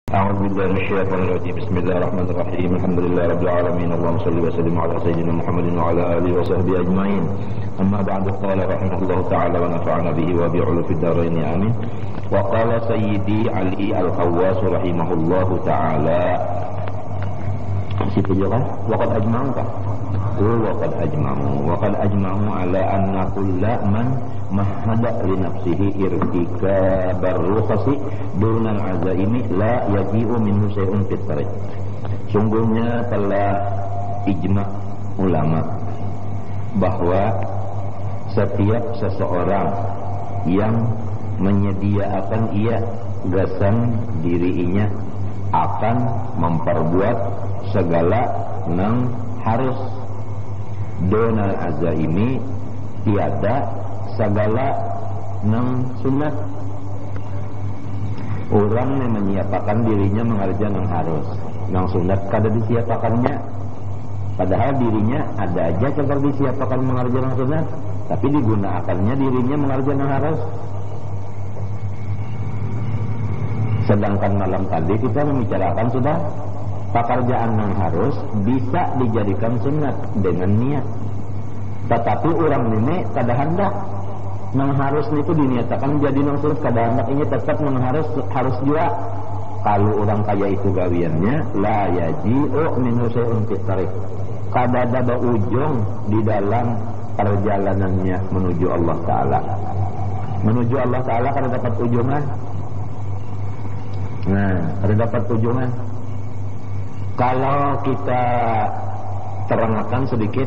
أعوذ بالله من الشيطان الرجيم بسم الله الرحمن الرحيم الحمد لله رب العالمين اللهم صل وسلم على سيدنا محمد وعلى آله وصحبه أجمعين أما بعد قال رحمه الله تعالى ونفعنا به وبعلو في الدارين آمين وقال سيدي علي الخواص رحمه الله تعالى situ juga waqad ajma'u kah? Waqad ajma'u ala anna kulla man mahada li nafsihi irtikabar rukhasi dunal azaimi la yaji'u minhu syai'un fit tariq. Sungguhnya telah ijma' ulama bahwa setiap seseorang yang menyediakan ia gasan dirinya akan memperbuat segala nang harus donal azaimi tiada segala nang sunat. Orang yang menyiapakan dirinya mengerjakan nang harus nang sunat kada disiapakannya, padahal dirinya ada aja cara disiapakan mengerjakan nang sunat, tapi digunakannya dirinya mengerjakan nang harus. Sedangkan malam tadi kita membicarakan sudah pekerjaan yang harus bisa dijadikan sunat dengan niat. Tetapi orang ini kada hendak nang harus itu diniatakan jadi nang sunat, kada hendak ini tetap nang harus juga. Kalau orang kaya itu gawiannya la yaji'u minhu syai'un fit tariq, kada ada ujung di dalam perjalanannya menuju Allah Ta'ala. Menuju Allah Ta'ala kada dapat ujungan. Nah, ada dapat ujungan. Kalau kita terangkan sedikit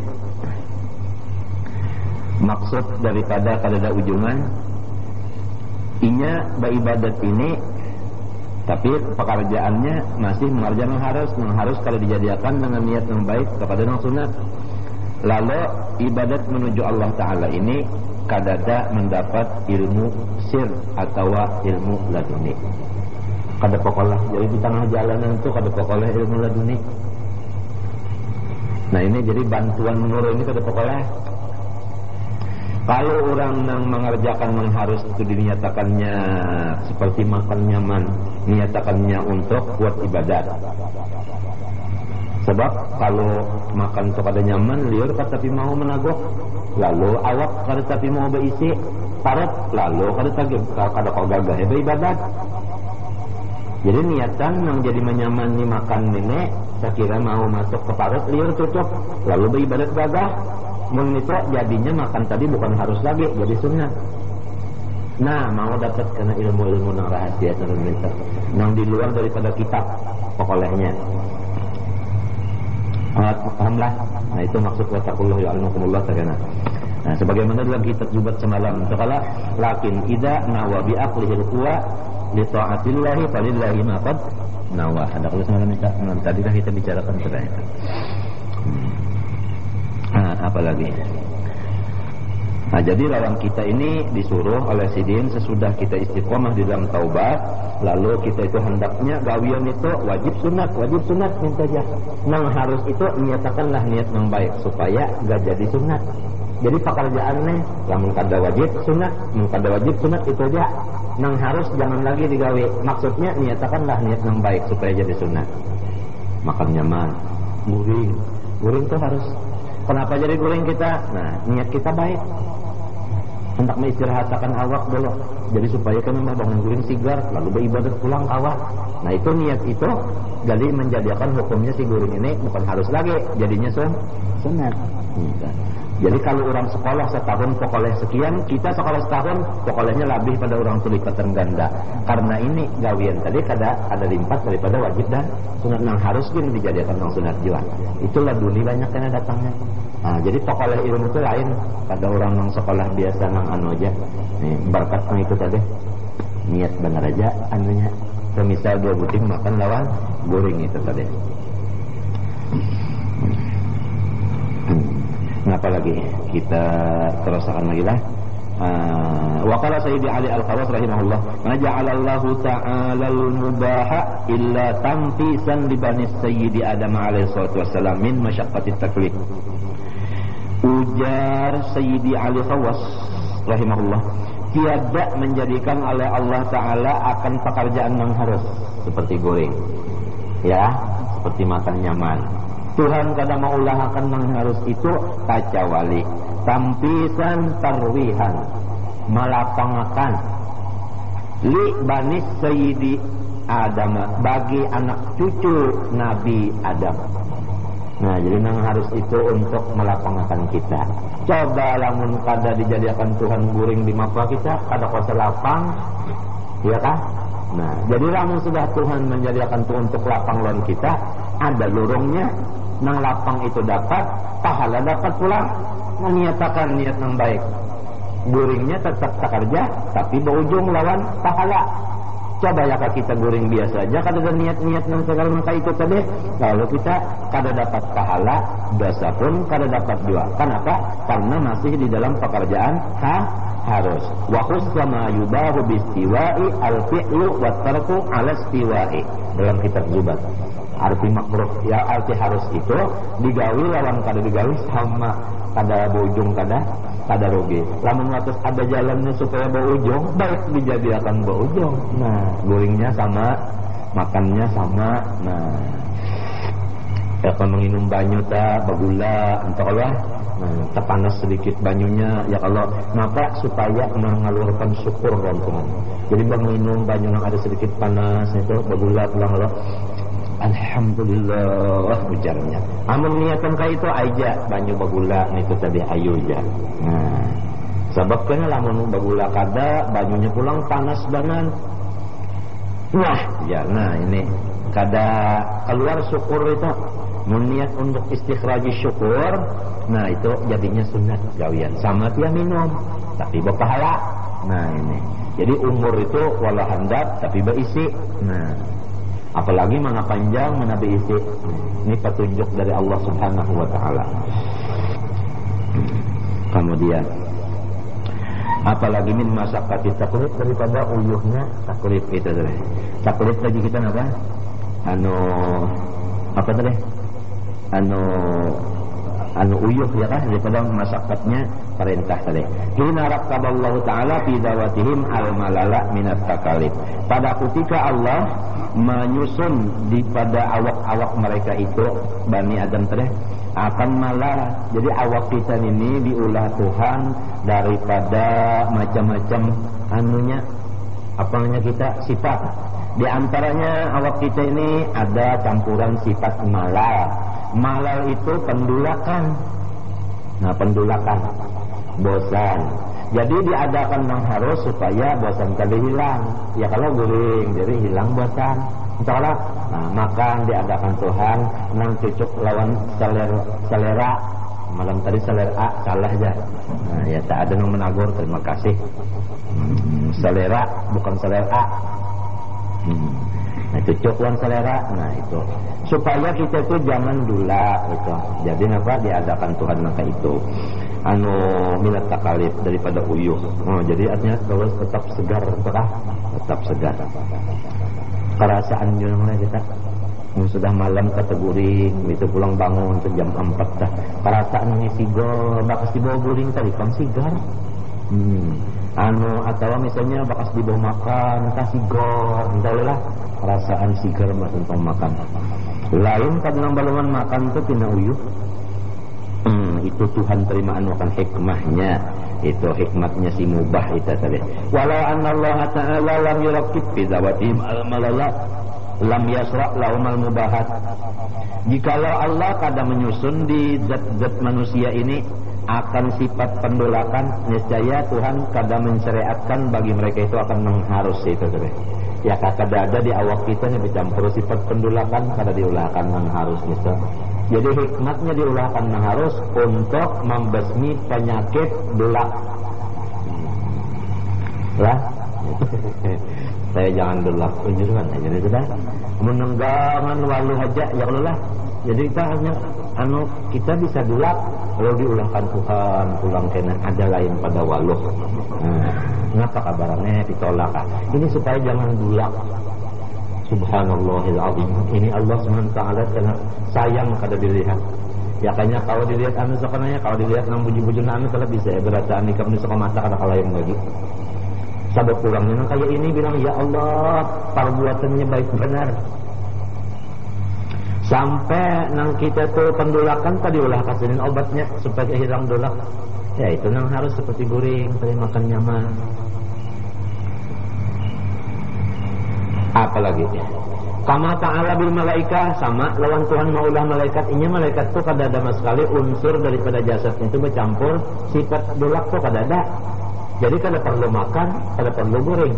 maksud daripada kada ada ujungan, inya beribadat ini, tapi pekerjaannya masih mengerjakan yang harus kalau dijadikan dengan niat yang baik kepada yang sunat. Lalu ibadat menuju Allah Ta'ala ini kadada mendapat ilmu sir atau ilmu laduni. Kada pokolah, jadi di tengah jalanan itu kada pokolah ilmu laduni. Nah ini jadi bantuan menurut ini kada pokolah. Kalau orang yang mengerjakan yang harus itu dinyatakannya seperti makan nyaman, dinyatakannya untuk buat ibadat. Sebab kalau makan itu kada nyaman, liur tapi mau menagok, lalu awak kada tapi mau berisi parut, lalu kada kau gagah ya beribadat. Jadi niatan yang jadi menyamani makan nenek, saya kira mau masuk ke parut liur cocok, lalu beribadat gagah. Menito jadinya makan tadi bukan harus lagi jadi sunnah. Nah mau dapat karena ilmu-ilmu yang rahasia yang di luar daripada kitab pokoknya. Pahamlah. Nah itu maksud wattaqullah ya'lamukumullah tagana. Nah sebagaimana dalam kitab Jubat semalam sekala lakin idza nawa bi aqlihil quwa li ta'atillahi falillahi ma qad nawa. Ada kalau semalam tadi dah kita bicarakan terkait. Apalagi. Nah jadi lawan kita ini disuruh oleh Sidin sesudah kita istiqomah di dalam taubat, lalu kita itu hendaknya gawian itu wajib sunat minta aja. Nang harus itu menyatakanlah niat yang baik supaya gak jadi sunat. Jadi pekerjaannya lamun kada wajib sunat itu aja. Nang harus jangan lagi digawe. Maksudnya menyatakanlah niat yang baik supaya jadi sunat. Makan nyaman, guring itu harus. Kenapa jadi guring kita? Nah, niat kita baik. Hendak mengistirahatkan awak dulu. Jadi supaya kena bangun guring sigar, lalu beribadat pulang awak. Nah, itu niat itu jadi menjadikan hukumnya si guring ini bukan harus lagi, jadinya sunat. Jadi kalau orang sekolah setahun pokoknya sekian, kita sekolah setahun pokoknya lebih pada orang lipatan ganda. Karena ini gawian tadi ada limpat daripada wajib dan sunat yang harus pun dijadikan yang sunat juga. Itulah dunia banyak yang datangnya. Nah, jadi pokoknya ilmu itu lain pada orang yang sekolah biasa nang anu aja. Nih, berkat itu tadi niat benar aja anunya. Semisal 2 buting makan lawan goreng itu tadi. Kenapa lagi kita terusakan lagi lah. Wa qala Sayyidi Ali Al-Khawas rahimahullah, "Ma ja'alallahu ta'ala al-mubaha illa tanfisan li bani Sayyidi Adam alaihi salatu wassalam min masyaqqatit taklif." Ujar Sayyidi Ali Khawas rahimahullah, tiada menjadikan oleh Allah Ta'ala akan pekerjaan yang harus seperti goreng, ya, seperti makan nyaman. Tuhan kada maulahakan yang harus itu kacawali tampisan tarwihan, melapangakan li banis sayyidi Adam, bagi anak cucu Nabi Adam. Nah, jadi yang harus itu untuk melapangkan kita. Coba lamun kada dijadikan Tuhan guring di mapa kita, kada kuasa lapang, ya kan? Nah, jadi lamun sudah Tuhan menjadikan Tuhan untuk lapang lawan kita, ada lorongnya, nang lapang itu dapat, pahala dapat pula, meniatakan niat yang baik. Guringnya tetap tak kerja, tapi berujung lawan pahala. Coba ya kita guring biasa aja, kada ada niat-niat nang segala maka itu tadi, kalau kita kada dapat pahala, dosa pun kada dapat juga. Kenapa? Karena masih di dalam pekerjaan harus. Wa khusma yubahu bistiwa'i al-fi'lu wa tarku 'ala istiwa'i. Dalam kitab Zubat. Arti makruh ya, arti harus itu digawi lawan kada digawi sama, kada berujung kada rugi. Lamun ngatus ada jalannya supaya berujung, baik dijadikan berujung. Nah, guringnya sama, makannya sama. Nah, ya kalau menginum banyu tak bergula, entah Allah. Nah, terpanas sedikit banyunya, ya Allah. Maka supaya mengalurkan syukur dan Tuhan. Jadi menginum banyu yang ada sedikit panas itu bergula pulang Allah. Alhamdulillah ujarnya. Amun niatan ka itu aja banyu bagula itu tadi ayu aja. Nah, sebabnya lamun bagula kada banyunya pulang panas banget. Nah, ya nah ini kada keluar syukur itu. Niat untuk istikhraj syukur, nah itu jadinya sunat gawian. Sama dia minum tapi berpahala. Nah ini. Jadi umur itu walau handap tapi berisi. Nah, apalagi mana panjang mana berisi. Ini petunjuk dari Allah Subhanahu wa taala. Kemudian apalagi min masyaqqati taklif, daripada uyuhnya taklif itu tadi. Taklif tadi kita apa? Apa tadi? Uyuh ya kan, daripada masyaqqatnya perintah tadi. Hina raqaballahu ta'ala fi dawatihim al-malala minat takalif. Pada ketika Allah menyusun di pada awak-awak mereka itu Bani Adam tadi akan malah. Jadi awak kita ini diulah Tuhan daripada macam-macam kita sifat. Di antaranya awak kita ini ada campuran sifat malal. Malal itu pendulakan. Nah, pendulakan bosan. Jadi diadakan yang harus supaya bosan tadi hilang. Ya kalau guring jadi hilang bosan. Entahlah. Nah, makan diadakan Tuhan nang cucuk lawan selera. Malam tadi selera salah aja. Nah, ya tak ada yang menagur, terima kasih. Selera bukan selera. Nah, cucuk lawan selera. Nah, itu supaya kita itu jangan dula gitu. Jadi apa diadakan Tuhan maka itu minat takalif daripada uyuh. Jadi artinya kalau tetap segar, tetap segar. Perasaan gimana kita? Sudah malam kategori itu pulang bangun ke jam 4 dah. Perasaan ini sigar, bakas dibawa guring tadi kan sigar. Atau misalnya bakas dibawa makan, entah sigar, entahlah perasaan sigar tentang makan. Lain kadang balungan makan itu tina uyuh. Itu Tuhan terimaan makan hikmahnya. Itu hikmatnya si mubah itu tadi. Walau anna Allah Ta'ala lam yurakib fi zawatihim al-malala lam yasra' lahum al-mubahat. Jikalau Allah kadang menyusun di zat-zat manusia ini akan sifat pendolakan, niscaya Tuhan kadang mensyariatkan bagi mereka itu akan mengharus itu tadi. Ya kada ada di awak kita yang bercampur sifat pendulakan, kada diulahkan mengharus gitu. Jadi hikmatnya diulahkan mengharus untuk membasmi penyakit dulak. Lah, saya jangan dulak unjuran aja jadi sudah. Menenggangan walu aja ya Allah. Jadi kita hanya kita bisa dulak kalau diulahkan Tuhan pulang kena ada lain pada waluh. Ngapa kabarnya ditolak? Ini supaya jangan dulak. Subhanallahil azim. Ini Allah SWT karena sayang kada dilihat. Ya kayaknya kalau dilihat sebenarnya kalau dilihat nang buju-buju kalau bisa berarti nikah ni suka mata kada kalayan lagi. Sabab kurangnya kayak ini bilang, ya Allah, perbuatannya baik benar. Sampai nang kita tuh pendulakan tadi ulah kasihin obatnya supaya hilang dulak. Ya itu nang harus seperti guring, tadi makan nyaman. Apalagi kama ta'ala bil malaika, sama lawan Tuhan maulah malaikat. Ini malaikat tuh kada ada sama sekali unsur daripada jasadnya itu bercampur sifat dulak tuh kada ada. Jadi kada perlu makan, kada perlu guring.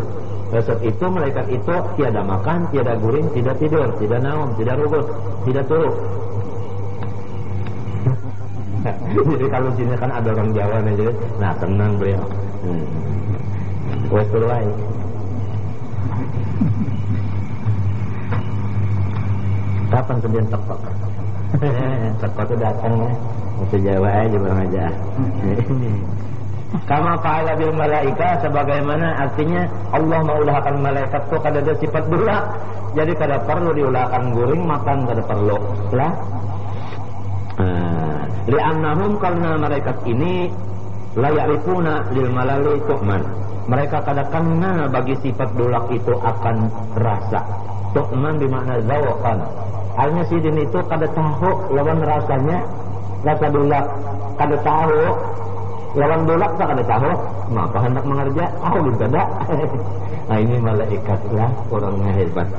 Resep itu malaikat itu tiada makan, tiada guring, tidak tidur, tidak naum, tidak rugut, tidak turuk. Jadi kalau sini kan ada orang Jawa nih, nah tenang beliau. Wes terus. Kapan kemudian tekok? Tekok itu datang ya, itu Jawa aja barang aja. Kama fa'ala bil malaika, sebagaimana artinya Allah maulahkan malaikat tuh kada ada sifat dulak. Jadi kada perlu diulahkan guring, makan kada perlu. Lah. Li'annahum, karena malaikat ini la ya'rifuna lil malali tu'man. Mereka kada kenal bagi sifat dulak itu akan rasa. Tu'man bermakna zawqan. Hanya sidin itu kada tahu lawan rasanya, rasa dulak kada tahu. Lawan dulak tak ada tahu, maka hendak mengerja, belum ada. Nah ini malaikat lah, orangnya hebat.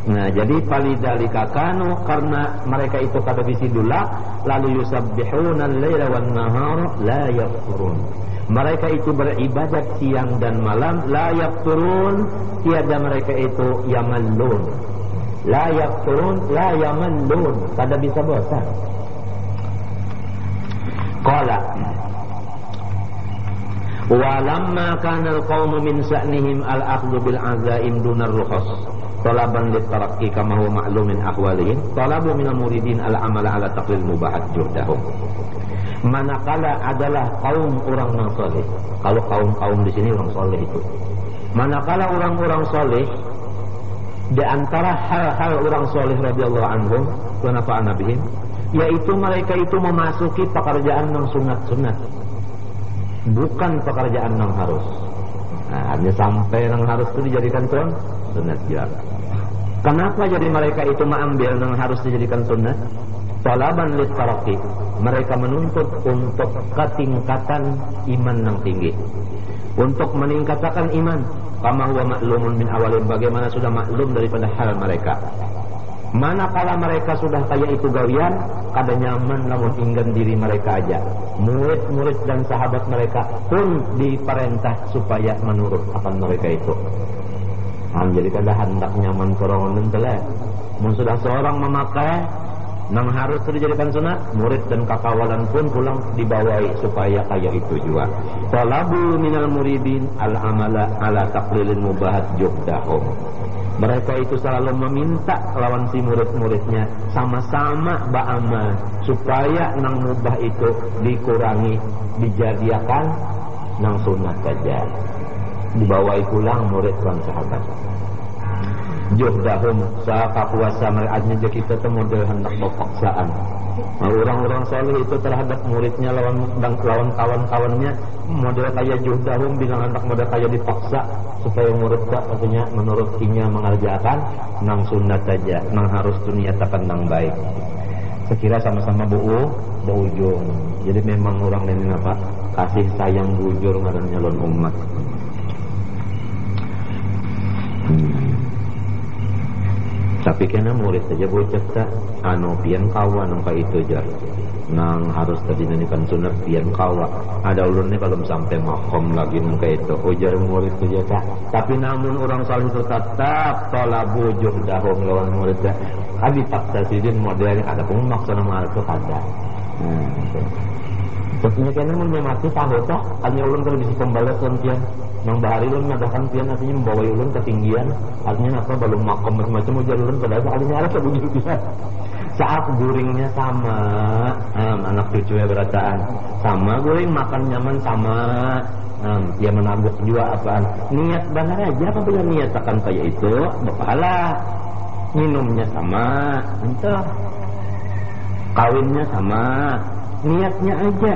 Nah jadi palidalika kanu, karena mereka itu kada bisi dulak, lalu yusabbihuna al-laila wan nahara la yafturun. Mereka itu beribadat siang dan malam, la yafturun, tiada mereka itu yamallun. La yafturun, la yamallun, kada bisa bosan. Qala walamma kana al-qawmu min sa'nihim al-akhdhu bil azaim dunar rukhas talaban lit-tarakki kama huwa ma'lum min ahwalihim talabu min al-muridin al-amala ala taqlil mubahat juhdahum. Manakala adalah kaum orang yang saleh. Kalau kaum-kaum di sini orang saleh itu. Manakala orang-orang saleh di antara hal-hal orang saleh radhiyallahu anhum wa nafa'ana bihim, yaitu mereka itu memasuki pekerjaan yang sunat-sunat. Bukan pekerjaan yang harus. Nah, hanya sampai yang harus itu dijadikan sunat juga. Kenapa jadi mereka itu mengambil yang harus dijadikan sunat? Talaban lit-taraqi. Mereka menuntut untuk ketingkatan iman yang tinggi. Untuk meningkatkan iman. Kama huwa ma'lumun min awalin, bagaimana sudah maklum daripada hal mereka. Manakala mereka sudah kayak itu gawian, kada nyaman namun inggan diri mereka aja. Murid-murid dan sahabat mereka pun diperintah supaya menurut akan mereka itu. Jadi kada hendak nyaman korongan telah. Mun sudah seorang memakai nang harus dijadikan sunat, murid dan kakawalan pun pulang dibawai supaya kayak itu juga. Talabu minal muridin al-amala ala taqlilil mubahat juhdahum. Mereka itu selalu meminta lawan si murid-muridnya sama-sama ba'amal supaya nang mubah itu dikurangi, dijadikan nang sunat saja. Dibawai pulang murid dan sahabat. Juhdahum, saat puasa mereka kita itu model hendak berpaksaan. Nah, orang-orang saleh itu terhadap muridnya lawan kawan-kawannya model kayak juhdahum, bilang hendak model kayak dipaksa supaya murid katanya menurut inya mengerjakan nang sunat saja, nang harus niatakan nang baik. Sekira sama-sama berujung. Jadi memang orang ini apa? Kasih sayang bujur ngarannya lawan umat. Tapi kena murid saja bocah tak pian kawan nang itu jar. Nang harus tadi nanikan sunat pian kawa. Ada ulun ni kalau sampai makom lagi nang itu ujar murid saja tak. Tapi namun orang saleh itu tetap talabu juhdahum lawan murid dah. Abi paksa sidin modern ada pun maksa nama itu kada. Tentunya kena mun memati tahu tak hanya ulun kalau bisa pembalasan pian. Nang bahari ulun madakan pian artinya membawa ulun ketinggian. Artinya apa belum makom macam-macam ujar ulun padahal artinya ada sebujur bisa. Saat guringnya sama, anak cucunya berataan sama guring, makan nyaman sama, dia menabuk juga apaan. Niat benar aja apabila niat akan kayak itu berpahala. Minumnya sama, entah kawinnya sama, niatnya aja.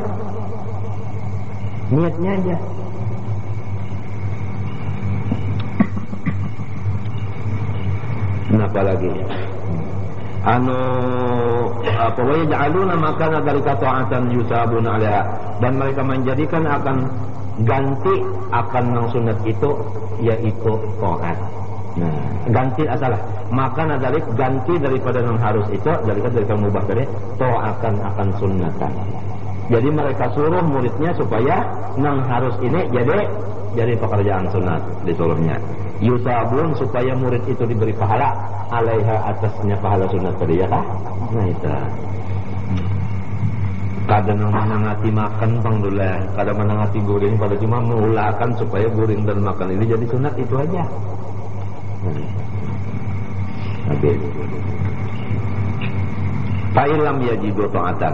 Kenapa lagi? Apa wa yaj'aluna makana dzalika ta'atan yusabun 'alaiha, dan mereka menjadikan akan ganti akan yang sunat itu yaitu taat. Nah, ganti asalah. Maka nadalik ganti daripada yang harus itu daripada mubah tadi ta'atan akan sunnatan. Jadi mereka suruh muridnya supaya yang harus ini jadi pekerjaan sunat disuruhnya. Yusabun supaya murid itu diberi pahala alaiha atasnya pahala sunat tadi ya kah? Nah itu. Kadang menangati makan pangdulah, kadang menangati goreng pada cuma mengulakan supaya goreng dan makan ini jadi sunat itu aja. Habis. Fa'ilam yajidu ta'atan.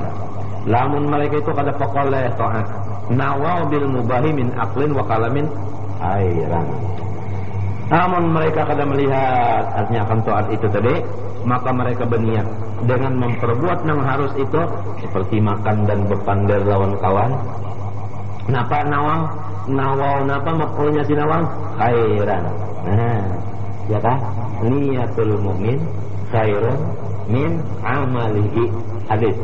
Lamun mereka itu kada pokoleh ta'at. Nawaw bil mubahi min aqlin wa kalamin khairan. Namun mereka kada melihat artinya akan taat itu tadi, maka mereka berniat dengan memperbuat yang harus itu seperti makan dan berpandar lawan kawan. Napa nawang? Nawaw napa makulnya si nawang? Khairan. Nah, ya kan? Niyatul mu'min khairun min amalihi. Hadis.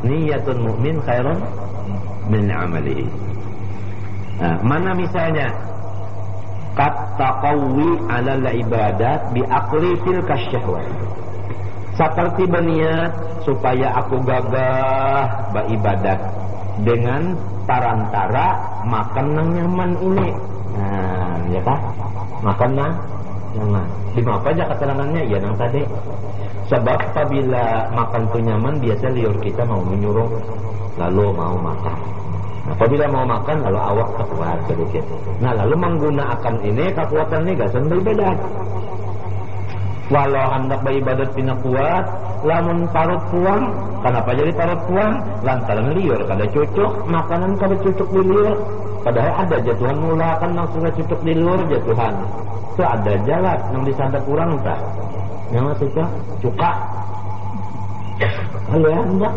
Niyatul mu'min khairun min amalihi. Nah, mana misalnya taqawwi 'ala al-ibadat bi aqli fil kasyahwat. Seperti berniat supaya aku gagah beribadat dengan perantara makan yang nyaman ini. Nah, ya kan? Makan yang nyaman. Di mana aja keterangannya? Ya yang tadi. Sebab apabila makan itu nyaman, biasa liur kita mau menyuruh lalu mau makan. Apabila mau makan lalu awak kuat sedikit. Nah lalu menggunakan ini kekuatan ini gasan beribadat. Walau hendak beribadat pina kuat, lamun parut puang, kenapa jadi parut puang? Lantaran liur kada cocok, makanan kada cocok di liur. Padahal ada jatuhan mula kan yang sudah cocok di liur jatuhan. Itu ada jalan yang disadap kurang entah. Yang maksudnya cuka. Halo ya enggak.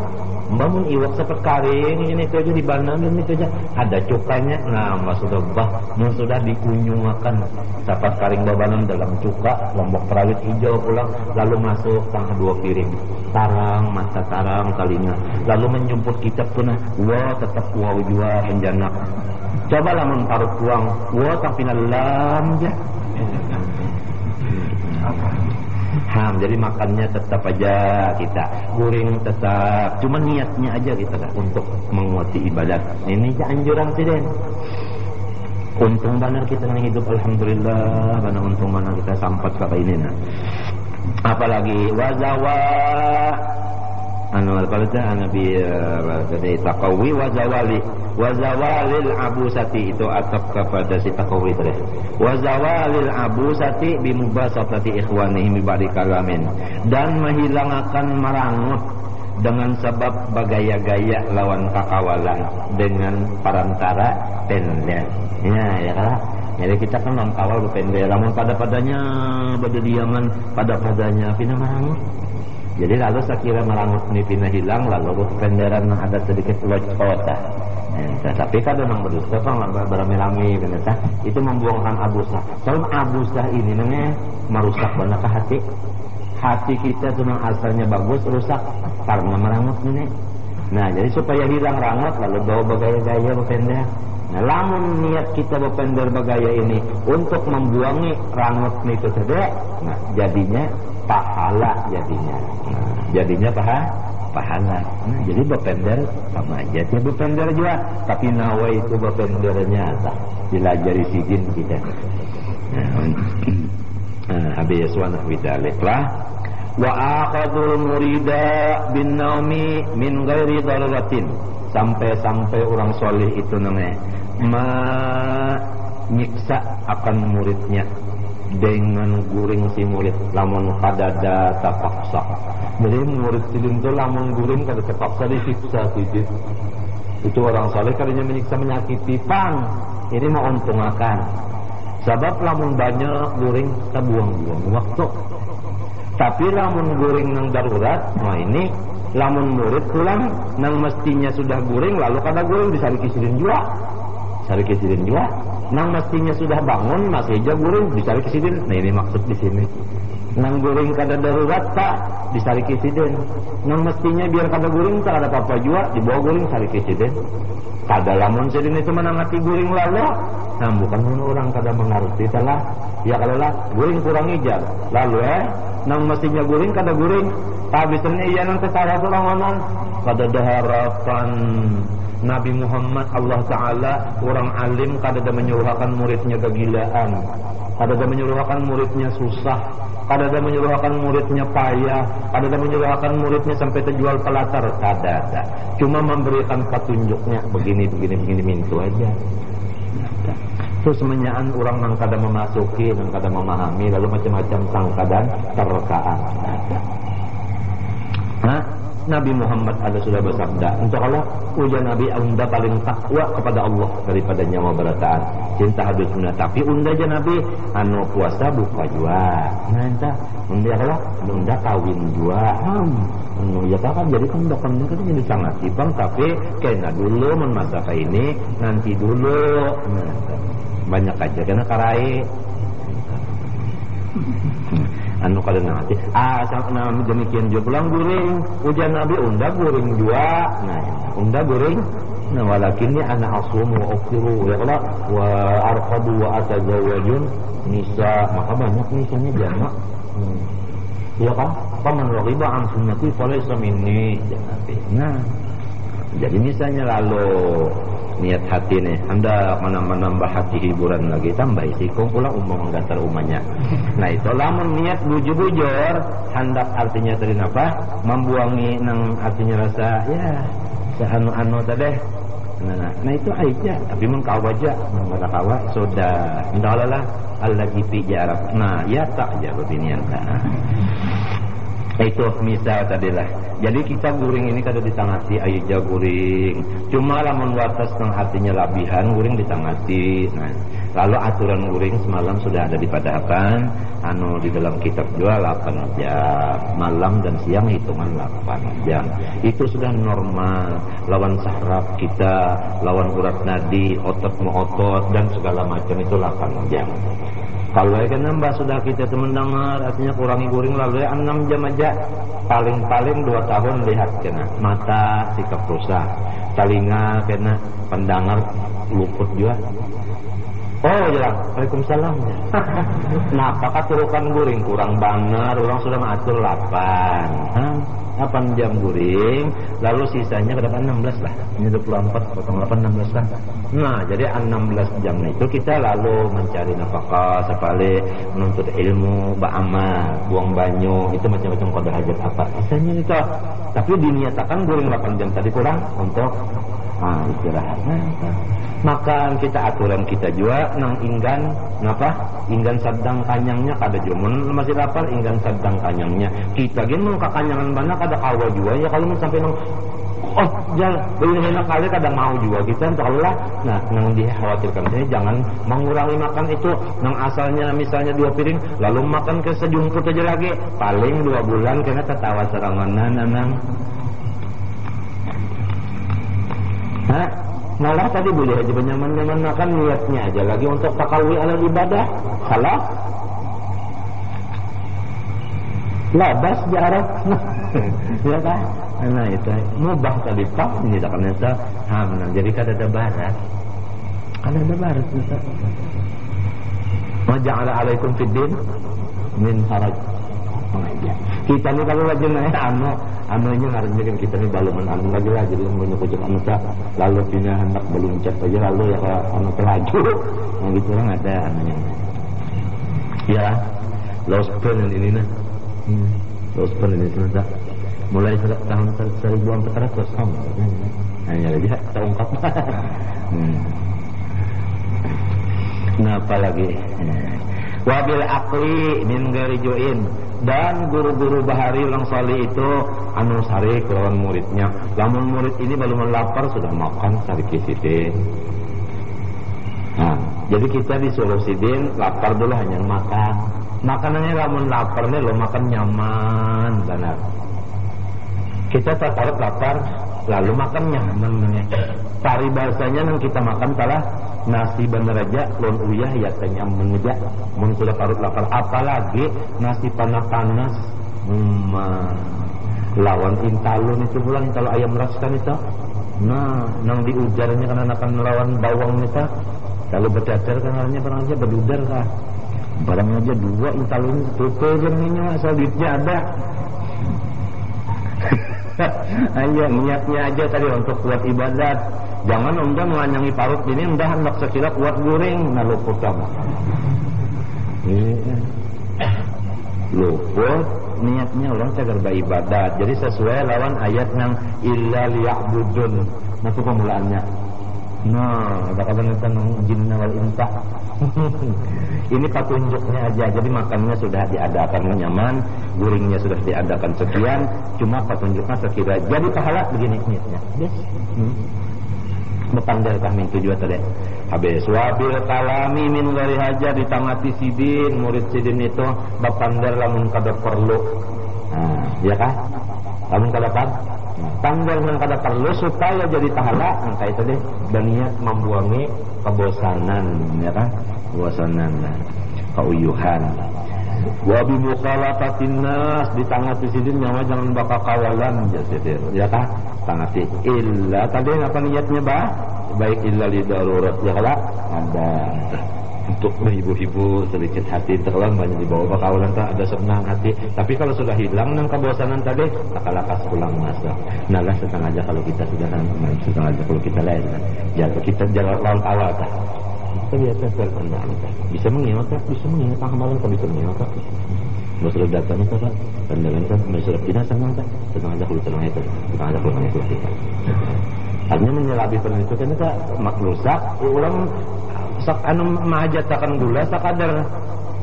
Bangun iwak seperti karing ini itu aja di bandang ini itu aja ada cukanya. Nah maksudnya sudah dikunyung makan dapat karing babanan dalam cuka lombok perawit hijau pulang lalu masuk tangga 2 piring tarang mata tarang kalinya lalu menjemput kita punah wah tetap wau jua penjanak coba lah menparut uang wah tapi nalam aja jadi makannya tetap aja kita goreng tetap cuma niatnya aja kita kan untuk menguati ibadat ini anjuran sih Den untung benar kita yang hidup alhamdulillah benar untung benar kita sampai ke ini nah apalagi wazawa Nabi taqawi wazawalil abusati itu atap kepada si taqawi tadi wazawalil abusati bimubasatati ikhwanihim bibadi kalamin dan menghilangkan merangut dengan sebab bagaya-gaya lawan kakawalan dengan perantara pendek ya kan jadi kita kan non kawal pendek namun pada-padanya berdediaman pada-padanya pina merangut. Jadi lalu sekira merangut ini pina hilang lalu penderan ada sedikit wajota. Tapi kalau memang berdusta kan beramai-ramai benar itu membuangkan abusah. Kalau abusah ini namanya merusak banyak hati. Hati kita memang asalnya bagus rusak karena merangut ini. Nah jadi supaya hilang rangut lalu bawa bagaya-gaya berpender. Nah lamun niat kita berpender bagaya ini untuk membuangi rangut itu saja, nah jadinya pahala jadinya. Nah, jadinya pahala. Nah, jadi berpender sama aja dia berpender juga, tapi nawa itu berpendernya dilajari sigin kita. Habis wanah widaliklah wa akhadul murida bin naumi min ghairi daruratin sampai orang soleh itu namanya menyiksa akan muridnya dengan guring si murid lamun kadada terpaksa. Jadi murid sidin itu lamun guring kada terpaksa disiksa sidin. Itu orang saleh kalinya menyiksa menyakiti pang. Ini mau untung akan. Sebab lamun banyak guring kita buang-buang waktu. Tapi lamun guring nang darurat, nah ini lamun murid pulang nang mestinya sudah guring lalu kada guring disariki sidin juga. Sariki sidin juga. Nang mestinya sudah bangun masih aja guring dicari ke sidin. Nah ini maksud di sini. Nang guring kada darurat tak dicari ke sidin. Nang mestinya biar kada guring tak ada apa-apa juga dibawa guring cari ke sidin. Kada lamun sidin itu menangati guring lalu. Nah bukan orang kada mengerti telah. Ya kalau lah guring kurang ijar. Lalu nang mestinya guring kada guring. Habisnya iya nang ketawa orang onan. Kada ada harapan. Nabi Muhammad Allah Ta'ala orang alim kada ada menyuruhkan muridnya kegilaan, kada ada menyuruhkan muridnya susah, kada ada menyuruhkan muridnya payah, kada ada menyuruhkan muridnya sampai terjual pelatar, kada ada. Cuma memberikan petunjuknya begini mintu aja. Terus menyaan orang nang kada memasuki, nang kada memahami, lalu macam-macam sangka dan terkaan. Nah, Nabi Muhammad ada sudah bersabda, untuk Allah ujian Nabi unda paling takwa kepada Allah daripada nyawa berataan. Cinta habis sunnah, tapi unda aja Nabi anu puasa buka jua. Nah entah unda Allah unda kawin jua. Anu ya kan jadi kan dokternya kan jadi sangat tipang, tapi kena dulu masa ini nanti dulu. Nah, banyak aja kena karai. Anu kada nanti sama demikian juga pulang guring ujian Nabi unda guring jua. Nah unda guring nah walakinni ana asumu wa ufiru ya Allah wa arqabu wa atazawwajun nisa, maka banyak nisanya jamak. Ya kan paman raghiba an sunnati falaysa minni. Nah jadi misalnya lalu niat hati nih, anda menambah hati hiburan lagi, tambah isi kong pulang umum menggantar umahnya. Nah itu lamun niat bujur-bujur, hendak artinya tadi apa? Membuangi nang artinya rasa ya seanu-anu tadi. Nah itu aja, tapi mengkawa aja, mengkawa sudah, indahlah Allah jipi jarak. Nah ya tak aja beginian tak. Itu misal tadilah. Jadi kita guring ini kada ditangati aja guring. Cuma lamun watas nang artinya labihan guring ditangati. Nah, lalu aturan guring semalam sudah ada di padahakan anu di dalam kitab juga 8 jam. Malam dan siang hitungan 8 jam. Itu sudah normal. Lawan sahrab kita, lawan urat nadi, otot otot dan segala macam itu 8 jam. Kalau kan nambah sudah kita mendengar artinya kurangi guring lalu 6 jam aja, paling-paling 2 tahun lihat kena mata sikap rusak, telinga kena pendengar luput juga. Oh ya, Waalaikumsalam. Nah, apakah turukan guring kurang benar, orang sudah mengatur 8 jam guring, lalu sisanya ke depan 16 lah. Ini 24 potong 8 16 lah. Nah, jadi 16 jam itu kita lalu mencari nafkah, sapale menuntut ilmu, beramal, buang banyu, itu macam-macam kode hajat apa. Sisanya itu. Tapi diniatakan guring 8 jam tadi kurang untuk istirahat. Maka kita aturan kita juga nang inggan ngapa inggan sedang kanyangnya kada jumun masih lapar inggan sedang kanyangnya kita gini mau kakanyangan mana kada kawa juga ya kalau sampai nang jangan begini kali kadang mau juga kita entahlah. Nah nang dikhawatirkan ini jangan mengurangi makan itu nang asalnya misalnya 2 piring lalu makan ke sejumput aja lagi paling 2 bulan kena tertawa seranganan nang malah tadi boleh aja nyaman-nyaman makan niatnya aja lagi untuk taqawi ala ibadah salah labas jarak ya kan nah itu mubah tadi pak ini tak kena menang jadi kada ada barat wa ja'ala alaikum fid din min haraj. Kita ni kalau lagi naik anunya harusnya kan kita ni baluman anu lagi lah jadi menyukucuk anu tak lalu pindah hendak meluncat aja lalu ya kalau anu pelaju nah gitu orang ada anunya ya lost pen ini nah lost pen ini sudah mulai tahun 1400 hanya aja terungkap. Nah apalagi wabil aqli min garijuin dan guru-guru bahari orang salih itu anu sari kelawan muridnya lamun murid ini belum lapar sudah makan sari kisidin. Nah jadi kita disuruh sidin lapar dulu hanya makan makanannya lamun lapar nih lo makan nyaman benar kita tak lapar lalu makan nyaman sari bahasanya nang kita makan salah nasi bener aja lon uyah ya tanya meneja mun sudah parut lapar, apalagi nasi panas-panas lawan intalun itu pulang intalu ayam raskan itu. Nah, nang diujarnya karena akan melawan bawang itu. Kalau berdadar kan hanya barang aja berdudar kah. Barang aja dua intalun tutur jengnya asal duitnya ada. Aja niatnya aja tadi untuk kuat ibadat. Jangan udah melanyangi parut ini udah hendak sekira kuat goreng nah luput kamu. Luput niatnya orang cagar ibadat. Jadi sesuai lawan ayat yang illa liya'budun. Nah itu pemulaannya. Nah, bakal tentang jinna wal insa. Ini petunjuknya aja. Jadi makannya sudah diadakan nyaman, guringnya sudah diadakan sekian, cuma petunjuknya sekira. Jadi pahala begini niatnya. Yes. Bepandar kami tujuan tadi. Habis wabil kalami min ghairi hajar ditangati sidin, murid sidin itu bepandar lamun kada perlu. Nah, ya kah? Lamun kada tanggal yang kada perlu supaya jadi pahala, angka itu deh. Dan niat membuangi kebosanan, ya kan? Kebosanan, keuyuhan. Wa bi mukhalafatin nas ditangati sidin nyawa jangan bakal kawalan jasidir, ya kan? Tangati illa tadi apa niatnya baik illa li darurat, ya kan? Ada untuk menghibur-hibur sedikit hati terlalu banyak dibawa bakawalan ada senang hati. Tapi kalau sudah hilang nang kebosanan tadi lakas pulang masuk. Nah lah setengah aja kalau kita sudah setengah aja kalau kita lain jatuh kita jalan lawan awal tak kita biasa terkenal bisa mengingat amalan kan bisa mengingat masalah datanya kan pandangan kan masalah tidak sama tak setengah aja kalau setengah aja kalau itu kita artinya menyelabi itu kan kita maklusak ulang sak anu mahajat akan gula sakadar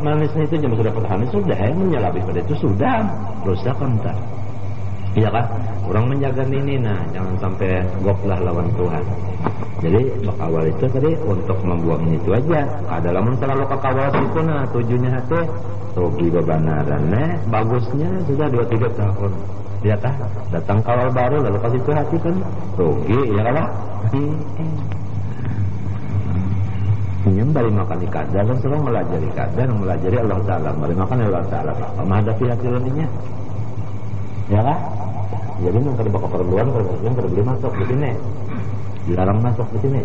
manisnya itu jam sudah pertahanan sudah menyelabi pada itu sudah rusak kan. Iya kan? Orang menjaga ini nah jangan sampai goklah lawan Tuhan. Jadi bakawal itu tadi untuk membuangnya itu aja. Ada lamun selalu kakawal itu nah tujuannya hati rugi bebenaran. Bagusnya sudah 2-3 tahun. Iya kan? Datang kawal baru lalu kasih itu hati kan rugi ya kan? Yang bari makan di kadar dan selalu melajari kadar, melajari Allah Ta'ala, bari makan Allah Ta'ala. Menghadapi hati-hatinya, ya lah. Jadi yang kada bakal perluan, yang kada boleh masuk di sini, dilarang masuk di sini.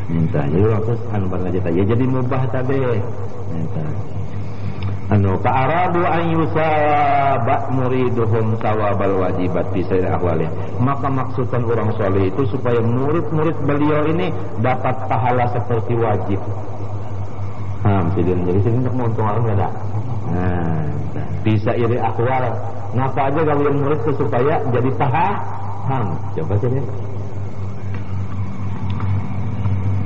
Minta, jadi terus anu aja tadi. Jadi mubah tadi. Minta. Anu fa'aradu an yusaba muriduhum sawabal wajibat fi sair ahwalih. Maka maksudkan orang soleh itu supaya murid-murid beliau ini dapat pahala seperti wajib. Jadi sini untuk menguntung orang ada. Nah, bisa iri akwal. Napa aja kalian murid itu supaya jadi paham. Coba saja.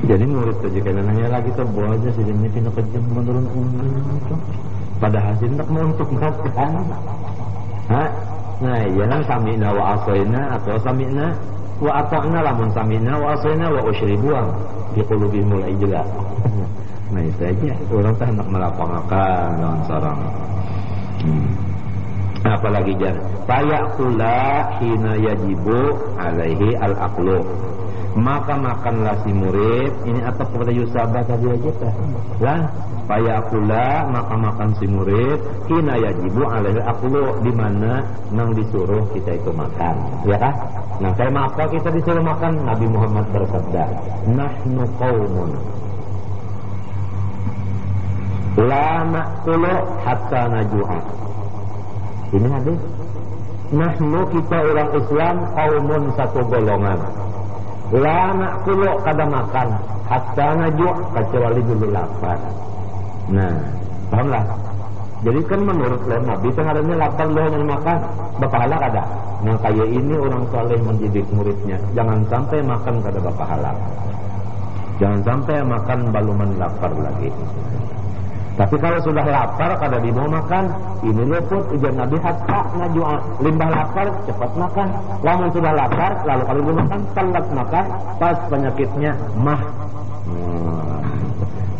Jadi murid saja kalau nanya lagi tuh boleh aja sih ini kena kejam menurun itu. Pada hasil tak menguntung kan? Nah, jangan sami'na wa asaina atau sami'na wa ata'na lamun sami'na wa asaina wa usyribuang di qulubihimul ijla. Nah itu aja orang tak hendak melapangakan dengan sarang. Apalagi jangan fayaqula hina yajibu alaihi al-aqlu. Maka makanlah si murid ini apa kepada yusabah tadi aja tah lah fayaqula maka makan si murid hina yajibu alaihi al-aqlu di mana nang disuruh kita itu makan ya kah. Nah saya maka kita disuruh makan Nabi Muhammad bersabda nahnu qaumun la na'kulu hatta najua. Ini hadis. Nahnu kita orang Islam qaumun satu golongan. La na'kulu kada makan hatta najua kecuali dulu lapar. Nah, pahamlah. Jadi kan menurut Nabi sebenarnya lapar loh yang makan berpahala kada. Nah kayak ini orang saleh mendidik muridnya. Jangan sampai makan kada berpahala. Jangan sampai makan baluman lapar lagi. Tapi kalau sudah lapar kada mau makan, ini luput ujar Nabi hatta najua. Limbah lapar cepat makan. Lamun sudah lapar lalu kalau mau makan telat makan pas penyakitnya mah.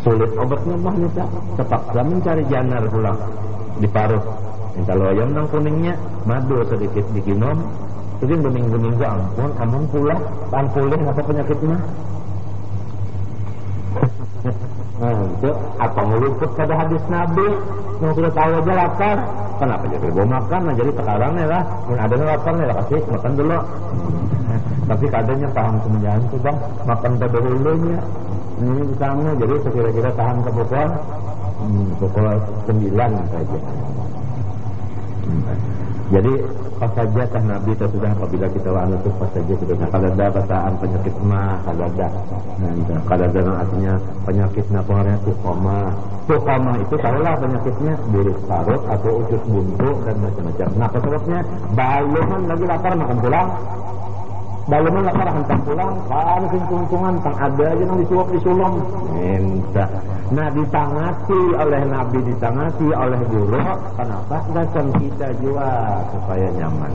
Sulit obatnya mah nih tak. Terpaksa mencari janar pulang diparut. Minta loyong nang kuningnya madu sedikit dikinom. Jadi bening-bening ampun pulang pan pulih apa penyakitnya. Nah, itu apa ngeluput pada hadis Nabi yang sudah tahu aja lapar. Kenapa jadi bawa makan? Nah, jadi sekarang nih lah, ada lapar nih lah kasih makan dulu. Tapi kadangnya tahan kemudian tuh bang, makan dulunya. Ini misalnya, jadi sekira-kira tahan ke pukul 9 saja. Jadi pas saja teh Nabi itu sudah apabila kita wa'ala itu pas saja sudah kalau ada basaan penyakit mah kalau ada artinya penyakitnya pengaruhnya tukoma itu tahulah penyakitnya buruk sarut atau usus buntu dan macam-macam. Nah sebabnya baluman lagi lapar makan pulang, baluman lapar hantar pulang, kan keuntungan tang ada aja yang disuap disulam minta. Nah ditangati oleh Nabi, ditangati oleh guru. Kenapa? Gasan kita juga supaya nyaman.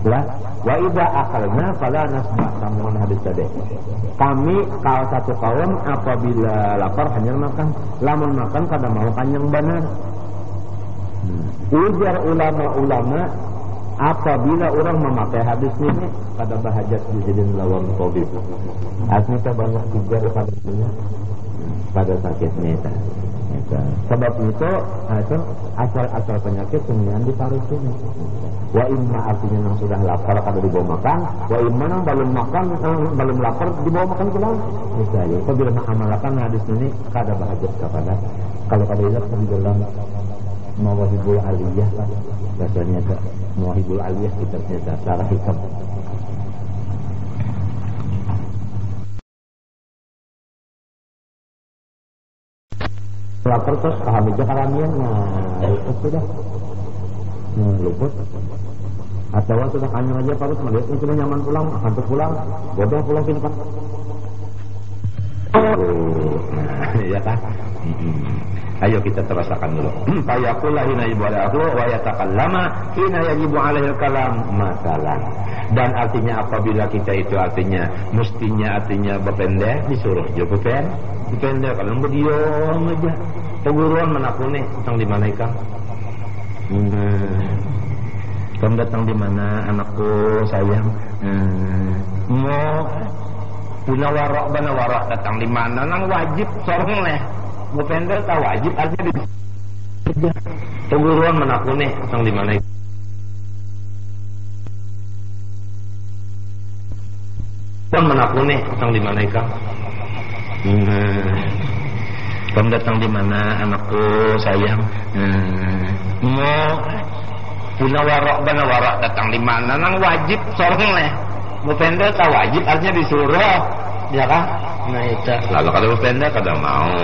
Lah, wa idza akalna fala nasbah samun hadis tadi. Kami kalau satu kaum apabila lapar hanya makan, lamun makan kada mau kanyang benar. Ujar ulama-ulama apabila orang memakai hadis ini pada bahajat dijadiin lawan tabib. Artinya banyak ujar pada dunia pada sakitnya itu. Sebab itu asal penyakit kemudian ditaruh sini. Wa imma artinya yang sudah lapar kada dibawa makan, wa imma yang belum makan belum lapar dibawa makan pulang. Misalnya apabila mengamalkan hadis ini kada bahajat kepada kalau kada ingat di dalam Mawahibul Aliyah kan bahasanya ada Mawahibul Aliyah kitabnya Darah Hikam. Lapar terus paham aja karamian, nah luput sudah, luput. Atau sudah kanyang aja parut melihat sudah nyaman pulang, akan pulang, bodoh pulang sini pak. Ya kan? Ayo kita terasakan dulu. Fayaqul hina yajibu alaihi wa yatakallama hina yajibu alaihi kalam masalah. Dan artinya apabila kita itu artinya mestinya artinya berpendek disuruh juga berpendek kalau berdiam aja. Peguruan menakuni datang di mana ikan? Kamu datang di mana anakku sayang? Mau punya warok datang di mana? Nang wajib sorong leh. Berpendek tak wajib artinya di peguruan menakuni datang di mana? Kamu menakuni datang di mana ikan? Kamu datang di mana anakku sayang? Mau punya warok datang di mana? Nang wajib sorong leh. Berpendek tak wajib artinya disuruh, ya kan? Nah itu. Lalu kalau berpendek kada mau.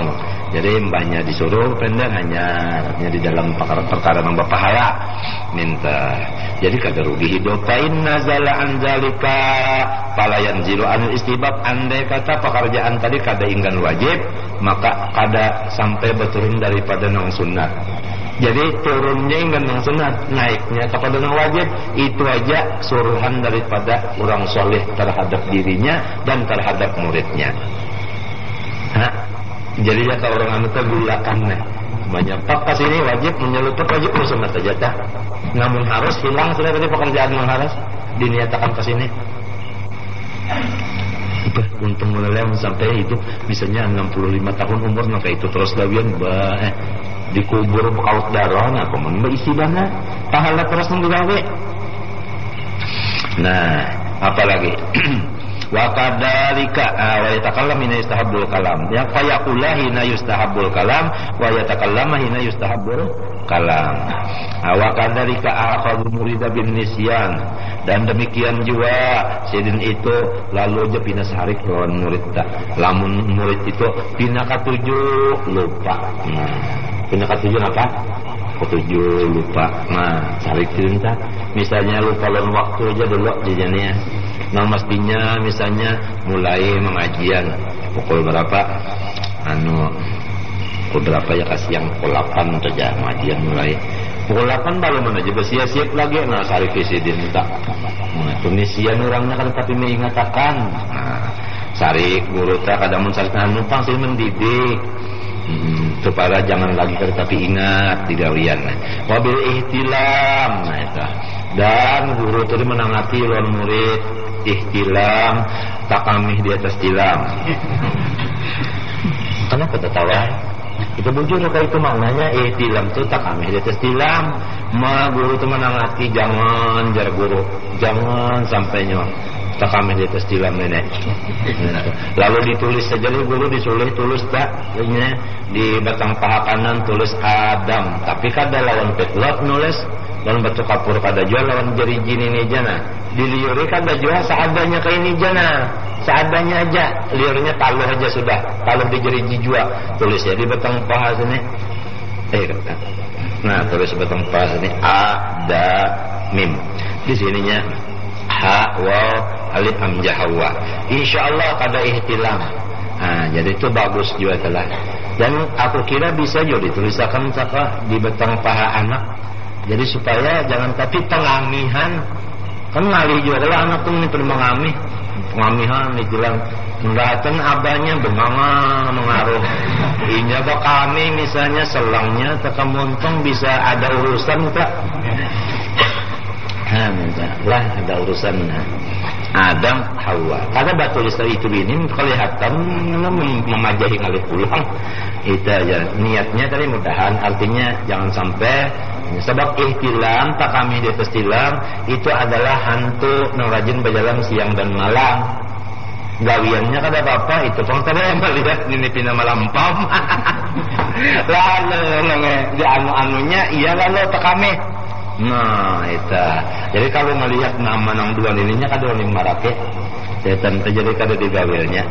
Jadi mbahnya disuruh pendek hanya di dalam perkara yang berpahala minta. Jadi kada rugi hidup. Kain nazala anzalika palayan zilu anil istibab. Andai kata pekerjaan tadi kada inggan wajib, maka kada sampai berturun daripada nang sunat. Jadi turunnya inggan nang sunat, naiknya kepada nang wajib. Itu aja suruhan daripada orang soleh terhadap dirinya dan terhadap muridnya. Jadi ya kalau orang anu teh gulakan nih. Banyak pak pas ini wajib menyeluput wajib sunat aja dah. Namun harus hilang sudah tadi pekerjaan yang harus diniatakan ke sini. Itu untung mulai sampai itu misalnya 65 tahun umur maka itu terus gawian dikubur kaut darah nah kemudian berisi dana pahala terus menggawe. Nah apalagi wa kadzalika wa yatakallam hina yustahabbul kalam ya fayaqula hina yustahabbul kalam wa yatakallama hina yustahabbul kalam. Wa kadzalika akhadhu murida bin nisyan dan demikian juga sidin itu lalu aja pina sarik lawan murid tak lamun murid itu pina katujuh lupa. Pina katujuh apa? Ketujuh lupa. Nah sarik cinta misalnya lupa lawan waktu aja dulu jadinya. Nah mestinya misalnya mulai mengajian pukul berapa? Pukul berapa ya kasih yang pukul 8 saja pengajian mulai. Pukul 8 baru mana juga siap lagi. Nah sari presiden tak. Nah Tunisian orangnya kan tapi mengatakan. Nah sari guru tak kadang mencari numpang sih mendidik. Supaya jangan lagi tapi ingat digawian. Wabil ihtilam. Nah itu. Dan guru tadi menangati lawan murid ihtilam takamih di atas tilam. Kenapa tertawa? Itu bujur kalau itu maknanya ihtilam tu tak kami dia istilam. Ma guru tu menangati jangan jar guru. Jangan sampainya tak kami dia istilam nenek. Lalu ditulis saja guru disulis tulis tak di batang paha kanan tulis Adam. Tapi kada lawan petlot nulis lawan batu kapur kada jual lawan jari jin ini jana. Diliuri kada jual seadanya kayak ini jana. Seadanya aja, liurnya taluh aja sudah. Taluh di jari jijua. Tulis ya di batang paha sini. Nah, tulis batang paha sini A, Da, Mim. Di sininya Ha, Waw, Alif, Hamzah, Hawa. Insyaallah kada ihtilam. Nah, jadi itu bagus juga telah. Dan aku kira bisa juga ditulisakan di batang paha anak. Jadi supaya jangan tapi tengamihan. Kan ngalih juga lah anak tuh ini perlu mengamih. Pengamihan dibilang mendatan abahnya benganga mengaruh. Inya kok kami misalnya selangnya teka montong bisa ada urusan tak? Lah ada urusan Adam Hawa. Karena batu tulis itu ini kelihatan memajahi ngalih pulang. Itu aja niatnya tadi mudahan artinya jangan sampai sebab ihtilam tak kami di atas tilam itu adalah hantu yang rajin berjalan siang dan malam. Gawiannya kada apa-apa itu pang tadi yang melihat ini pina malampam. Lalu di anu-anunya iya lalu tak kami. Nah itu. Jadi kalau melihat nama nang dua ininya kada orang marake. Setan terjadi kada di gawiannya.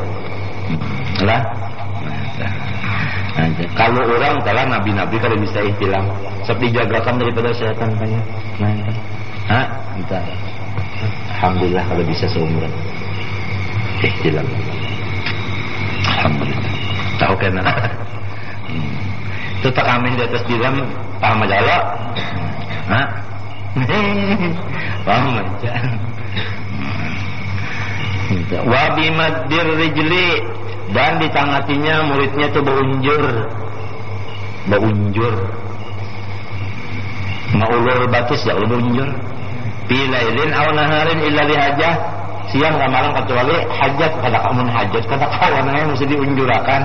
Lah. Kalau orang telah nabi-nabi kada bisa ihtilam. Sebab dijagakan daripada setan banyak. Nah, ha, entah. Alhamdulillah kalau bisa seumuran. Ihtilam. Alhamdulillah. Tahu kena. Itu tak amin di atas dilam paham aja lo. Ha? Paham aja. Wa bimaddir rijli dan ditangatinya muridnya itu beunjur maulur batis ya beunjur bilailin aw naharin illa lihajah siang dan malam kecuali hajat kada kamu hajat kada kawannya mesti diunjurakan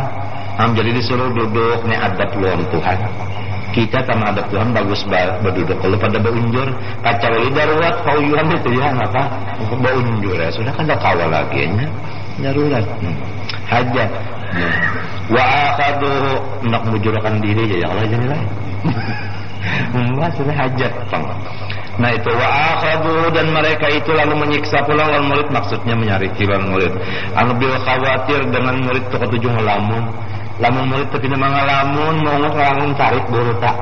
jadi disuruh duduk ni adab lawan Tuhan kita sama adab Tuhan bagus berduduk kalau pada beunjur kecuali darurat kauyuan itu ya apa beunjur ya sudah kada kawal lagi nya darurat hajat wa akhaduhu nak mujurakan diri ya Allah jadilah enggak sudah hajat bang. Nah itu wa akhadhu dan mereka itu lalu menyiksa pula lawan murid maksudnya menyariki lawan murid anu bil khawatir dengan murid tu ketujuh ngelamun murid tapi ngelamun mau ngelamun tarik buru tak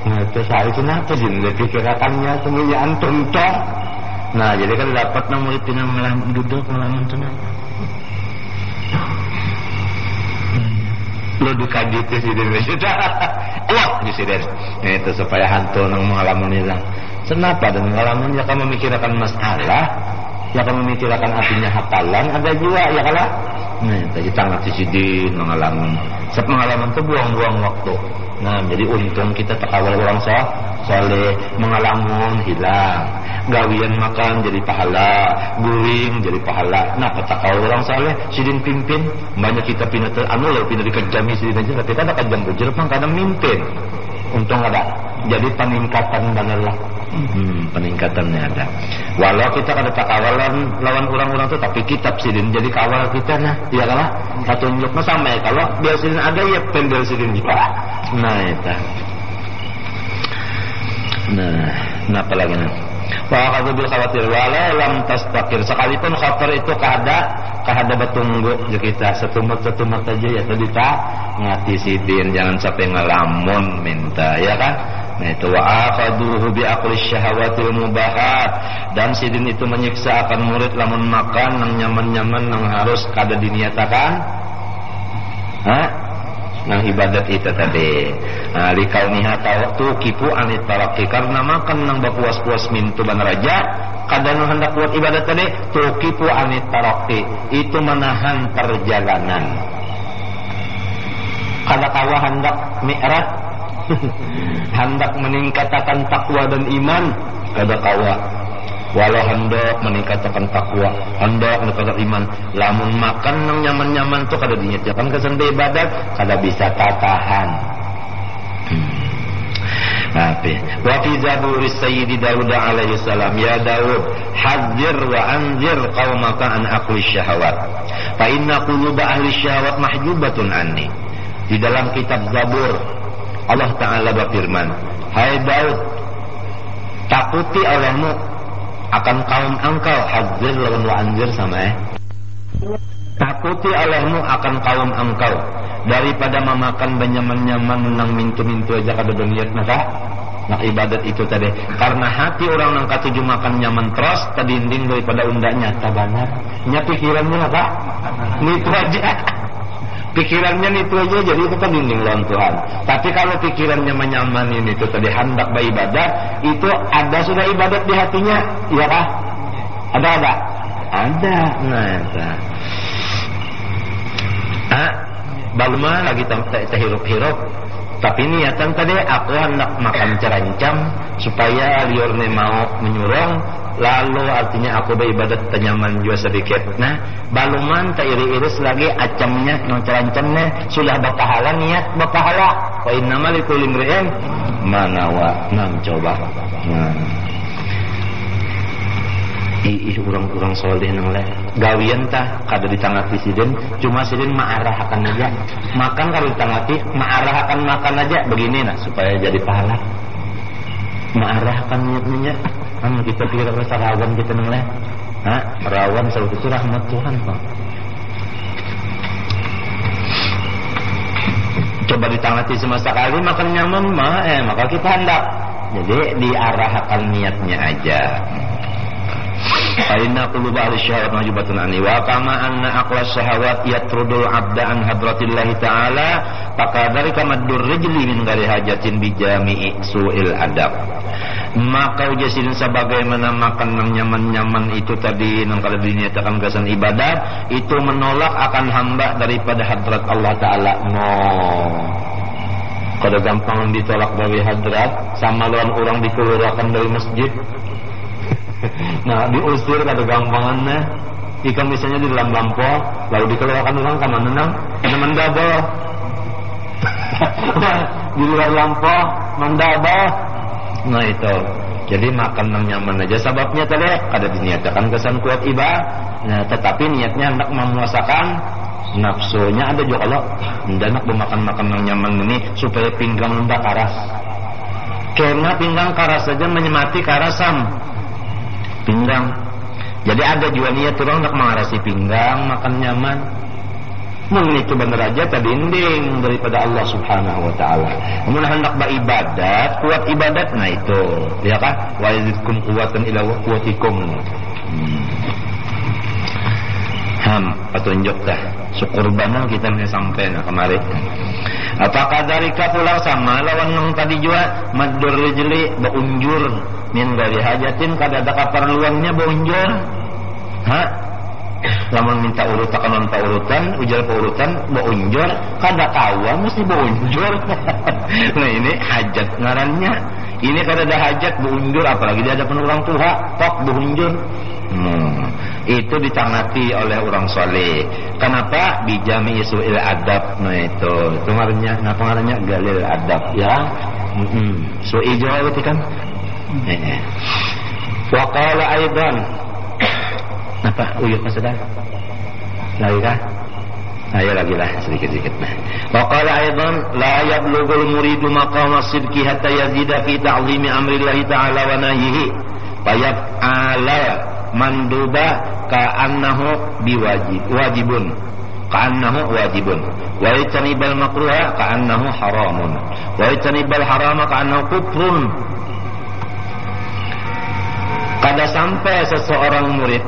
nah itu saya kenapa sih dipikirakannya semuanya antum toh nah jadi kan dapat nang murid tina ngelamun duduk ngelamun tenang lo dikaji itu sih dari sudah Allah disiden itu supaya hantu nang mengalami hilang kenapa dan mengalami ya kamu memikirkan masalah ya kamu memikirkan artinya hafalan ada juga ya kalau nah tadi tangan disidin mengalami sebab mengalami itu buang-buang waktu nah jadi untung kita terkawal orang soleh mengalamun hilang gawian makan jadi pahala guring jadi pahala nah terkawal orang soleh sidin pimpin banyak kita pindah pindah di kejami sidin aja tapi ada kejam bujur pang kadang mimpin untung ada jadi peningkatan benerlah peningkatannya ada walau kita kada takawalan lawan orang-orang itu tapi kitab sidin jadi kawal kita nah ya kalah katunjuknya sama ya kalau biar sidin ada ya pendel sidin juga nah itu nah apa lagi nah wa bil khawatir wala lam tastakir sekalipun khatar itu kahada betunggu je kita setumat aja ya tadi tak ngati sidin jangan sampai ngelamun minta ya kan nah itu wa afaduhu bi aqlis syahawatil mubahat dan sidin itu menyiksa akan murid lamun makan nang nyaman-nyaman nang harus kada diniatakan nang ibadat itu tadi likauniha tawaktu kipu anit talaki karena makan nang bapuas-puas mintu ban raja kadang hendak buat ibadat tadi tukipu anit taraki itu menahan perjalanan kada kawa hendak mi'raj hendak meningkatkan takwa dan iman kada kawa walau hendak meningkatkan takwa, hendak meningkatkan iman, lamun makan nang nyaman-nyaman tuh kada dinyatakan kesan ibadat, kada bisa tatahan. Wa fi zabur sayyidi Daud alaihi salam, ya Daud, hadzir wa anzir qaumaka an aqli syahawat, fa inna quluba ahli syahawat mahjubatun anni. Di dalam kitab Zabur Allah Ta'ala berfirman, hai Daud, takuti olehmu akan kaum engkau. Hadzir lawan wa anzir sama takuti olehmu akan kaum engkau daripada memakan benyaman-nyaman nang mintu-mintu aja kada berniat nak ibadat itu tadi. Karena hati orang nang katuju makan nyaman terus tadinding daripada undaknya tabanar nya pikirannya apa nitu aja. Pikirannya itu aja, jadi itu kan dinding lawan Tuhan. Tapi kalau pikirannya menyaman ini itu tadi hendak beribadat, itu ada sudah ibadat di hatinya, ya kah? Ada. Nah, balma lagi terhirup-hirup. Tapi niatan tadi aku hendak makan cerancam supaya liurne mau menyurong. Lalu artinya aku beribadat tenyaman juga sedikit. Nah, baluman tak iri-iris lagi acamnya, cerancamnya sudah berpahala, niat berpahala. Wa innamal likulli imri'in ma nawa. Nam coba. Nah. Urang-urang soleh nang le gawian tah kada ditangati sidin, cuma sidin maarahkan aja. Makan kalau ditangati maarahkan makan aja begini nah supaya jadi pahala. Maarahkan niatnya. Kita pikir rasa rawan kita nang le. Rawan selalu itu rahmat Tuhan, Pak. Coba ditangati semasa kali makan nyaman maka kita hendak. Jadi diarahkan niatnya aja. Inna quluba al-syahawat majubatun anni wa kama anna aqla syahawat yatrudul abda an hadratillahi ta'ala faqadarika maddur rijli min ghairi hajatin bijami'i su'il adab. Maka ujasin sebagaimana makan nang nyaman-nyaman itu tadi nang kada dinyatakan gasan ibadat itu menolak akan hamba daripada hadrat Allah Ta'ala. Kada gampang ditolak dari hadrat sama lawan orang dikeluarkan dari masjid. Nah, diusir kada gampangannya. Ikan misalnya di dalam lampau lalu dikeluarkan orang ke mana nang? Mendaba. Di luar lampau mendaba. Nah itu. Jadi makan nang nyaman aja sebabnya tadi kada diniatkan kesan kuat ibadah. Nah, tetapi niatnya hendak memuasakan nafsunya ada juga Allah. Hendak bermakan-makan nang nyaman ini supaya pinggang hendak karas. Karena pinggang karas saja menyemati karasam. Pinggang. Jadi ada juga niat orang nak mengarasi pinggang, makan nyaman. Mungkin itu benar aja tadinding daripada Allah Subhanahu wa taala. Mun hendak beribadat, kuat ibadat nah itu. Ya kan? Wa yazidkum quwwatan ila quwwatikum. Petunjuk dah. Syukur banang kita sampai kemarin. Apakah dari kapulang sama lawan yang tadi juga maddur rijli beunjur min dari hajatin kada ada keperluannya beunjur. Lamun minta urutan ujar urutan beunjur kada kawa mesti beunjur. Nah ini hajat ngarannya. Ini kada ada hajat beunjur apalagi dia ada orang tua tok beunjur. Itu ditangati oleh orang soleh. Kenapa? Bijami su'il adab. Nah itu ngarannya. Kenapa ngarannya? Galil adab ya. Su'i jawab itu kan. Wa qala aidan. Apa? Uyuk maksudnya? Lagi kah? Ayo lagi lah sedikit-sedikit. Wa qala aidan la yablughul muridu maqama sidqi hatta yazida fi ta'zimi amrillahi ta'ala wa nahyihi. Fayaf'ala manduba ka'annahu wajibun wa yatanibal makruha ka'annahu haramun wa yatanibal harama ka'annahu kufrun. Kada sampai seseorang murid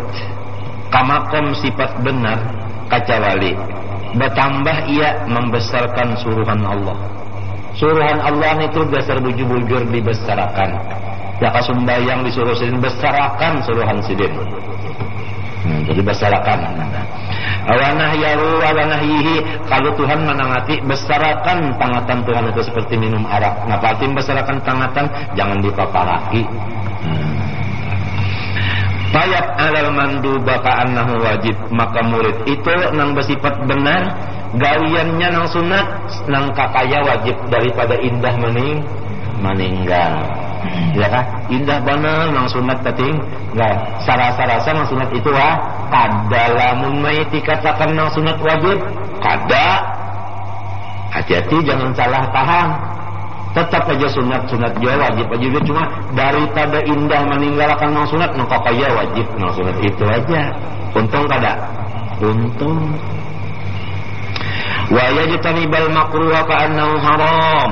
kamakom sifat benar kecuali bertambah ia membesarkan suruhan Allah. Suruhan Allah itu dasar bujur-bujur dibesarkan. Ya kasumbayang disuruh sidin besarakan suruhan sidin. Jadi besarakan. Awanahyahu awanahyihi kalau Tuhan menangati besarakan tangatan Tuhan itu seperti minum arak. Ngapain besarakan tangatan jangan dipaparaki. Fayab alal manduba ka'annahu wajib, maka murid itu nang bersifat benar gawiannya nang sunat nang kakaya wajib daripada indah meninggal. Ya kan? Indah benar nang sunat tating. Enggak, sarasa-rasa nang sunat itu kada lamun mai dikatakan nang sunat wajib, kada. Hati-hati jangan salah paham. Tetap aja sunat dia wajib aja, cuma daripada indah meninggalkan nang sunat nang kakaya wajib nang sunat itu aja. Untung kada? Untung. Wa yajtanibal makruha ka'annahu haram.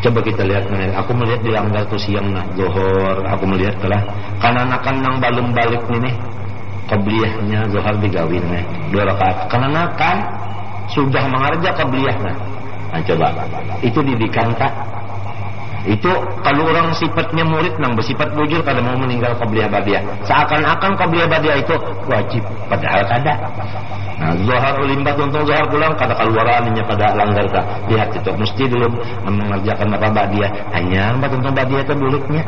Coba kita lihat, aku melihat di langgar tuh siang zuhur, aku melihat telah kananakan nang balum balik nih qabliyahnya zuhur digawin 2 rakaat. Kananakan sudah mengarja qabliyahna. Nah coba, itu didikan tak? Itu kalau orang sifatnya murid nang bersifat bujur kada mau meninggal qabliyah badiah. Seakan-akan qabliyah badiah itu wajib, padahal kada. Nah, zuhur ulimbat untung zuhur pulang kada keluarannya pada langgar tak. Lihat itu mesti dulu mengerjakan apa badiah. Hanya untung badiah itu buliknya.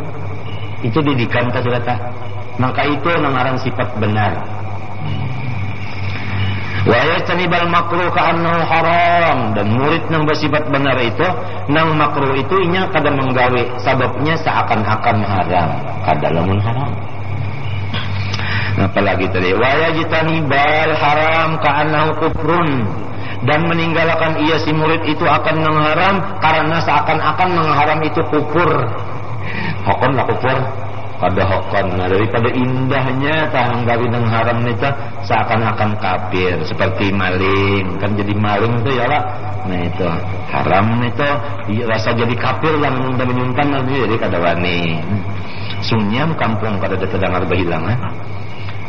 Itu didikan tak sudah tak. Maka itu nangaran sifat benar. Wa yastanibal makruh ka'annahu haram, dan murid nang bersifat benar itu nang makruh itu inya kada menggawe sababnya seakan-akan haram, kada lamun haram. Apalagi tadi wa yajtanibal haram ka'annahu kufrun, dan meninggalkan ia si murid itu akan nang haram karena seakan-akan nang haram itu kufur. Hokon lah kufur. Kada hokon, nah, daripada indahnya tahang gawi nang haram nita seakan-akan kafir, seperti maling kan, jadi maling itu ya lah. Nah itu haram itu rasa jadi kafir lah menyuntan lagi, jadi kada wani. Sunyam kampung kada ada terdengar berhilangan.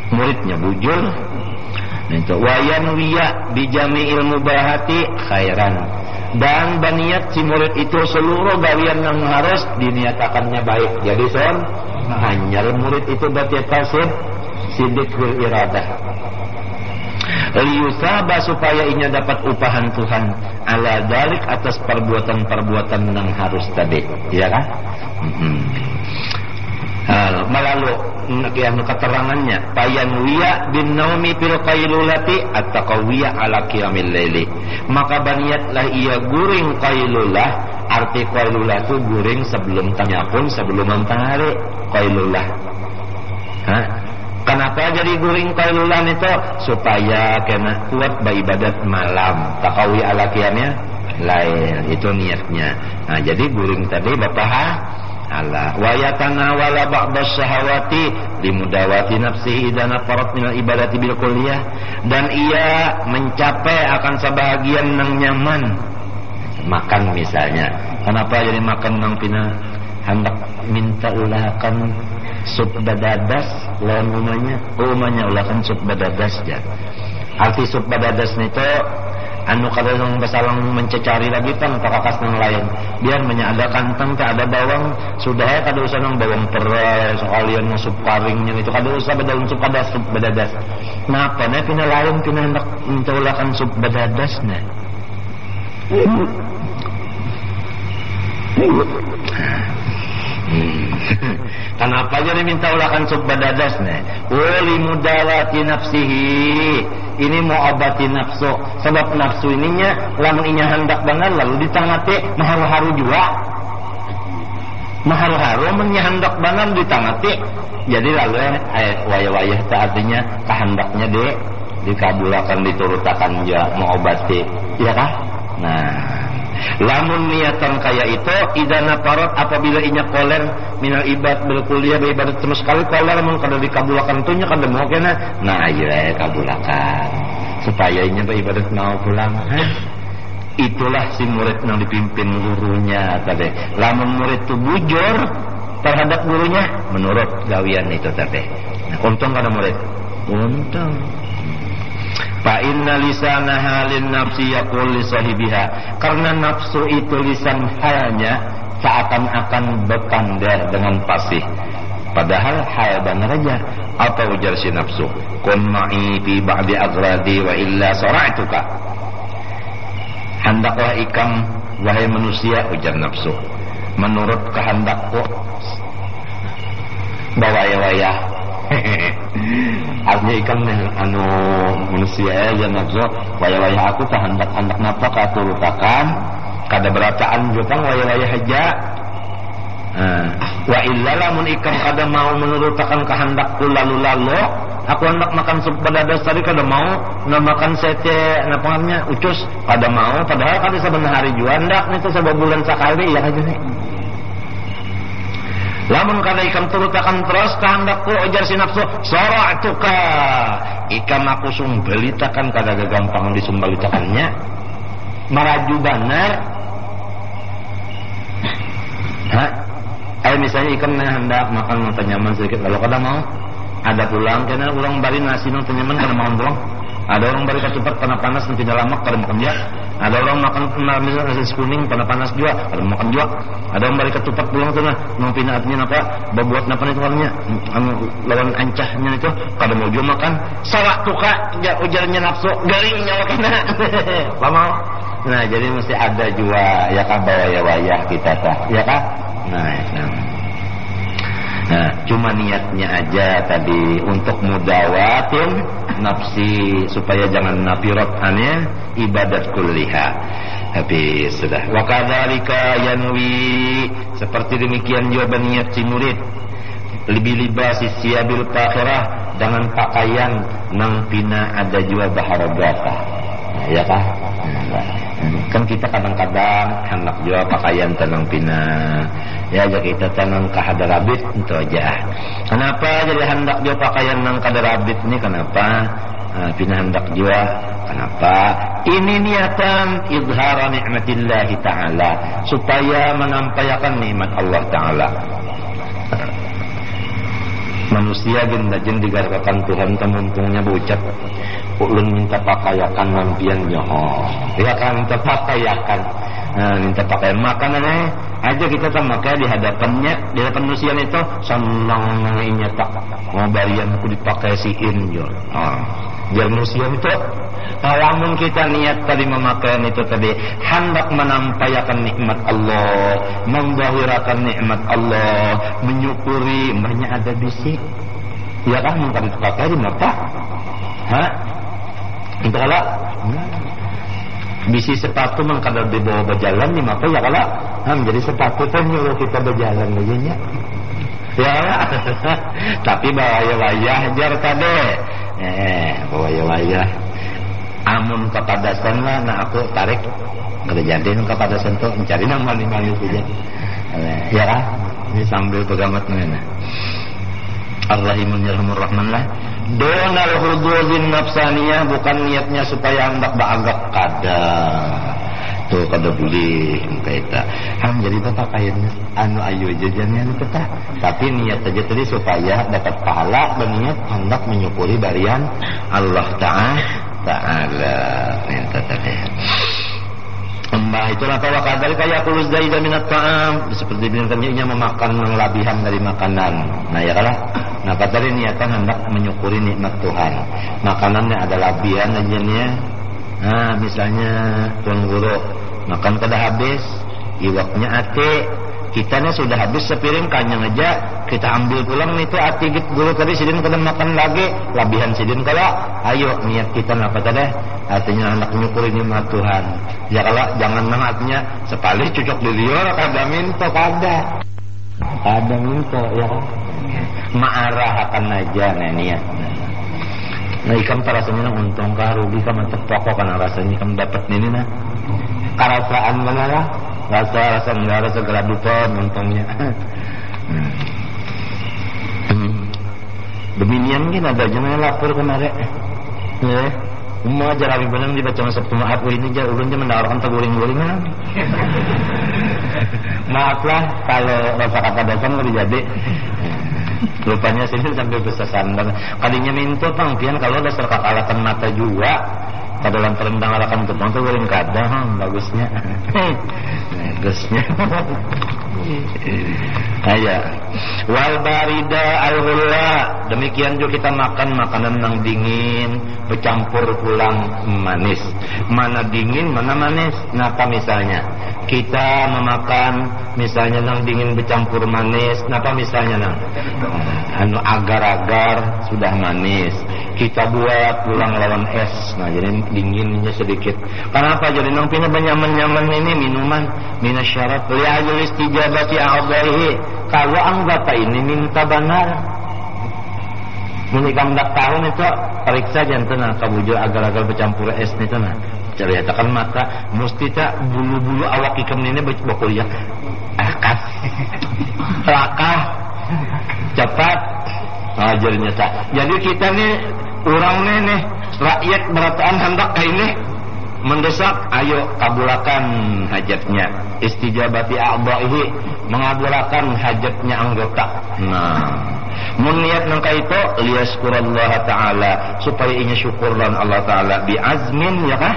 Muridnya bujur. Nah itu wayan wiya bijami ilmu bahati khairan, dan baniat si murid itu seluruh gawian yang harus diniatakannya baik. Jadi hanya murid itu berarti tasib sidqul iradah liyusaba, supaya inya dapat upahan Tuhan ala dalik atas perbuatan-perbuatan yang harus tadi, ya kan? Melalui keterangannya payan wiya bin naumi fil qailulati at-taqawiyya ala qiyamil laili, maka baniatlah ia guring qailulah. Arti qailulah itu guring sebelum tanya pun, sebelum mentari qailulah. Kenapa jadi guring qailulah itu? Supaya kena kuat beribadat malam, taqawi ala qiyamnya lail, itu niatnya. Nah jadi guring tadi bapak Allah wa yatanawala ba'das syahawati limudawati nafsihi idza nafarat minal ibadati bil kulliyah, dan ia mencapai akan sebahagian nang nyaman. Makan misalnya, kenapa jadi makan nang pina hendak minta ulahkan sup badadas lawan umanya ulahkan sup badadas ya. Arti sup badadas itu anu kada yang basalang mencecari lagi tang pakakas nang lain, biar menyadakan tang tak ada bawang, sudah ya kada usah nang bawang perai sekalian nang sup paringnya itu kada usah badaun sup kada sup badadas. Napa na pina lain pina hendak mentulakan sup badadas na. Kenapa jadi minta ulakan sup badadas nih? Wali mudawati nafsihi, ini mau obati nafsu, sebab nafsu ininya lamun inya hendak banget lalu ditangati maharu-haru juga, maharu-haru mennya hendak banget ditangati, jadi lalu wayah-wayah artinya kehendaknya dikabulakan, diturutakan ya mau obati, ya kah? Nah, lamun niatan kaya itu idana parot apabila inya koler minal ibad bil kuliah beribadat terus sekali koler mun kada dikabulakan tunya kada mau kena. Nah iya kabulakan supaya inya beribadat mau pulang. Itulah si murid yang dipimpin gurunya tadi. Lamun murid itu bujur terhadap gurunya menurut gawian itu tadi. Nah, untung kada murid. Untung. Fa inna lisana halin nafsi yaqul li sahibiha, karena nafsu itu lisan halnya seakan-akan berkandar dengan fasih, padahal hal benar aja. Apa ujar si nafsu? Kun ma'i fi ba'di agradi wa illa sara'tuka, hendaklah ikam wahai manusia, ujar nafsu, menurut kehendakku bawaya-wayah. Artinya ikan anu manusia aja nafsu wayah-wayah aku tah hendak napa katurutakan kada berataan jupang wayah-wayah aja. Wa illa lamun ikan kada mau menurutakan kehendakku lalu aku hendak makan sup badadas tadi kada mau makan sate napangannya ucus kada mau padahal kada saben hari jua hendak itu sababulan sakali ya aja nih. Lamun kada ikan turutakan terus kehendakku ujar si nafsu sara'tuka ikan aku sumbelitakan kada gampang disumbelitakannya maraju banar. Misalnya ikan hendak makan nyaman sedikit kalau kada mau ada pulang karena ulang bari nasi nang nyaman kada makan pulang. Ada orang bari cepat karena panas nanti lamak kada makan dia. Ada orang makan misalnya nasi kuning karena panas juga kada makan juga. Ada orang bari ketupat pulang tuh nah nang pinaatnya apa berbuat napa itu warnanya lawan ancahnya itu kada mau juga makan. Salah tuka ujarnya nafsu garingnya wakana. Lama. Nah jadi mesti ada juga ya kan bawaya-wayah kita tah ya kan. Nah, cuma niatnya aja tadi untuk mudawatin nafsi supaya jangan nafirat aneh ibadat kulliha. Habis sudah. Wa kadzalika yanwi seperti demikian juga niat si murid lebih libasi siabil fakhirah dengan pakaian nang pina ada juga baharagata. Ya kah? Kan kita kadang-kadang hendak juga pakaian tenang pina ya aja kita tenang kahadarabit itu aja. Kenapa jadi hendak juga pakaian nang kadarabit ini kenapa? Pina hendak juga kenapa? Ini niatan izhara nikmatillah ta'ala supaya menampakkan nikmat Allah ta'ala. Manusia gendajin digarkakan Tuhan temuntungnya berucap ulun minta pakaiakan mampian nyoho ya kan minta pakaiakan minta pakaian makanannya aja kita sama kayak di hadapan manusia itu senang nanginya tak mau barian aku dipakai siin jo biar manusia itu lamun kita niat tadi memakai itu tadi hendak menampakkan nikmat Allah membahirakan nikmat Allah menyukuri banyak ada bisik ya kan minta dipakai di mata itu kalau bisi sepatu mengkadar dibawa berjalan di mata ya kalau menjadi sepatu kan nyuruh kita berjalan begini ya tapi bawaya-wayah jar tade bawaya-wayah amun kepadasan lah nah aku tarik kada jadi kepadasan tuh mencari nang maling-maling saja ya kan ini sambil pegamat mana Ar-Rahimun Yarhamur Rahman lah donal huduzin nafsaniyah bukan niatnya supaya hendak baagak kada tuh kada boleh kita jadi pakaian anu ayu jajannya itu tah tapi niat aja tadi supaya dapat pahala dan niat hendak menyukuri barian Allah Ta'ala minta tadi itulah tawa kadari kayak kulus zaidah minat ta'am seperti binatangnya memakan melebihan dari makanan nah ya kalah nah kadari niatan hendak menyukuri nikmat Tuhan makanannya ada labihan aja misalnya tuan guru makan kada habis iwaknya ate kitanya sudah habis sepiring kanyang aja kita ambil pulang itu ati gitu guru tadi sidin kada makan lagi labihan sidin kalau ayo niat kita apa tadi artinya hendak menyukuri nikmat Tuhan ya kalau jangan artinya sekali cucok di liur kada minta kada minta ya ma'arah akan aja niat nah ikam rasanya untung kah rugi kah mantap pokok karena rasanya ikam dapat ini nah karasaan mana lah rasa enggak rasa geradupan untungnya demikian kan ada jenayah lapor kemarin ya mau ajar Abi Benang dibaca Sabtu maaf ini aja ulun aja mendawarkan teguring-guringan maaflah kalau rasa kata dasar nggak jadi rupanya sini sampai besar sandal kalinya minta pang pian kalau dasar kakalatan mata juga pada lantaran dangarakan tepang itu goreng kadang bagusnya bagusnya Aya. Wal barida al-ghulla, demikian juga kita makan makanan yang dingin bercampur pulang manis. Mana dingin, mana manis. Napa misalnya kita memakan misalnya yang dingin bercampur manis, napa misalnya anu agar-agar sudah manis. Kita buat pulang lawan es. Nah, jadi dinginnya sedikit. Kenapa jadi nang pina nyaman-nyaman ini minuman minasyarat li ajli istijabati a'dhahi. Kalau anggota ini minta benar. Mun ikam dak tahun itu periksa janten kabujur agar-agar bercampur es itu nah. Ceritakan mata mesti tak bulu-bulu awak ikam ini berkuliah. Akas. Lakah. Cepat. Ajarnya tak. Jadi kita nih orang nih rakyat berataan hendak ini mendesak, ayo kabulakan hajatnya. Istijabati a'dha'ihi, mengabulkan hajatnya anggota. Nah, mun niat nangka itu liyaskurallah ta'ala, supaya inya syukur dan Allah ta'ala bi azmin ya kah?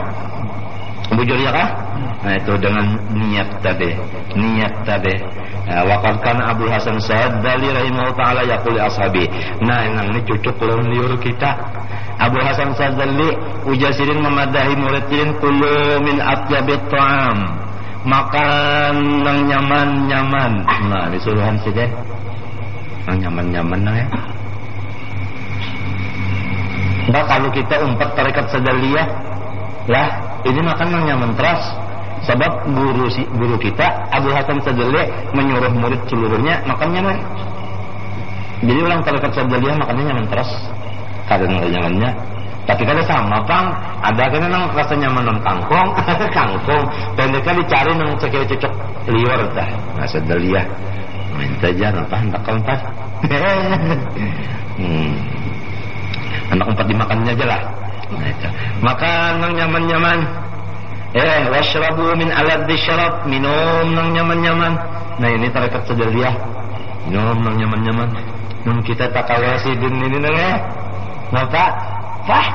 Bujur ya kah? Nah itu dengan niat tadi. Waqad kana Abu Hasan Sa'dali rahimahullah ta'ala yaqul li ashabi. Nah ini cucuk liur kita. Abu Hasan Sa'dali ujasirin memadahi muridin kullu min atyabit ta'am. Makan yang nyaman-nyaman. Nah disuruhan sih deh. Yang nyaman-nyaman ya. Nah kalau kita umpat tarekat Sadaliyah, lah ini makan yang nyaman terus. Sebab guru kita Abu Hasan Sadali menyuruh murid seluruhnya makan nyaman. Jadi orang tarekat Sadaliyah makannya nyaman terus. Kadang nyamannya. Tapi kalau sama Bang, ada kan nang rasa nyaman nang kangkung, kangkung. Pendeknya dicari nang cocok liur dah. Nah Sadaliyah. Minta aja apa hendak keempat. Anak empat dimakannya aja lah. Makan nang nyaman-nyaman. Washrabu min aladdi syarab, minum nang nyaman-nyaman. Nah ini tarekat Sadaliyah. Minum nang nyaman-nyaman. Nun kita tak kaya sidin ini nang Napa? Wah,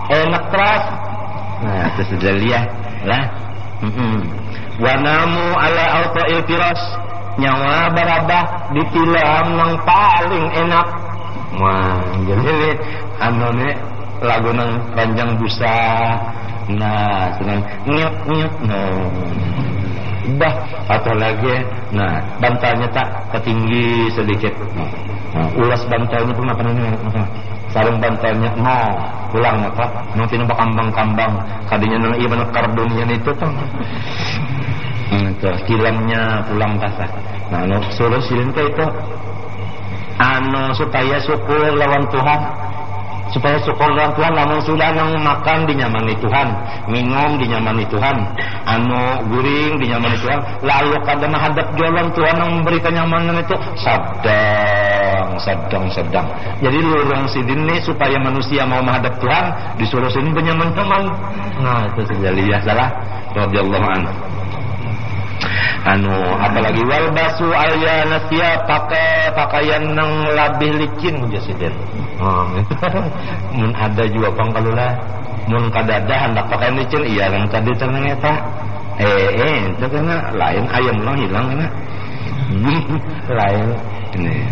enak terus. Nah, itu Sadaliyah lah. Wa namu ala autoil firas. Nyawa barabah ditilam nang paling enak. Wah, jadi anu ne lagu nang Ranjang Busa. Nah, senang nyut. Dah, atau lagi. Nah, bantalnya tak ketinggi sedikit. Nah, ulas bantalnya pun apa namanya? Sarung bantalnya pulang apa? Nanti nampak kambang-kambang. Kadinya nang iya benar kardunnya itu tuh. Kilamnya pulang basah. Nah, suruh silin itu supaya syukur lawan Tuhan. Supaya syukur lawan Tuhan, namun sudah nang makan dinyamani Tuhan, minum dinyamani Tuhan, guring dinyamani Tuhan, lalu kadang hadap jalan Tuhan yang memberi kenyamanan itu sedang. Jadi lurung sidin nih supaya manusia mau menghadap Tuhan disuruh sini benyaman-nyaman. Nah itu Sadaliyah salah radhiyallahu anhu. Apalagi wal basu alyanasya, pakai pakaian nang labih licin jasiden. Mun ada juga pang kalulah. Mun kadada hendak pakaian licin iya kan tadi tenang eta. Itu kana lain ayam lang hilang kana. Lain ini.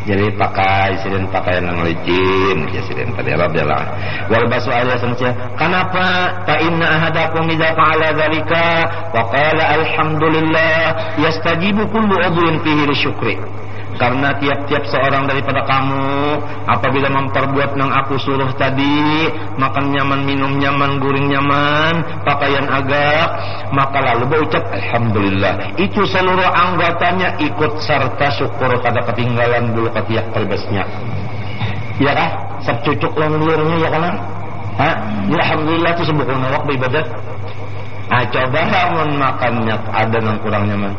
Jadi pakaian yang licin jasiden tadi radhiyallahu. Wal basu alyanasya. Kenapa? Fa inna ahadakum idza fa'ala dzalika wa qala alhamdulillah yastajibu kullu udhun fihi lisyukri. Karena tiap-tiap seorang daripada kamu apabila memperbuat yang aku suruh tadi, makan nyaman, minum nyaman, guring nyaman, pakaian agak, maka lalu berucap alhamdulillah. Itu seluruh anggotanya ikut serta syukur pada ketinggalan bulu ketiak terbesnya. Ya kah? Secucuk lelurnya ya kan? Ya alhamdulillah itu sebuah nawak beribadat. Coba namun makannya ada yang kurang nyaman.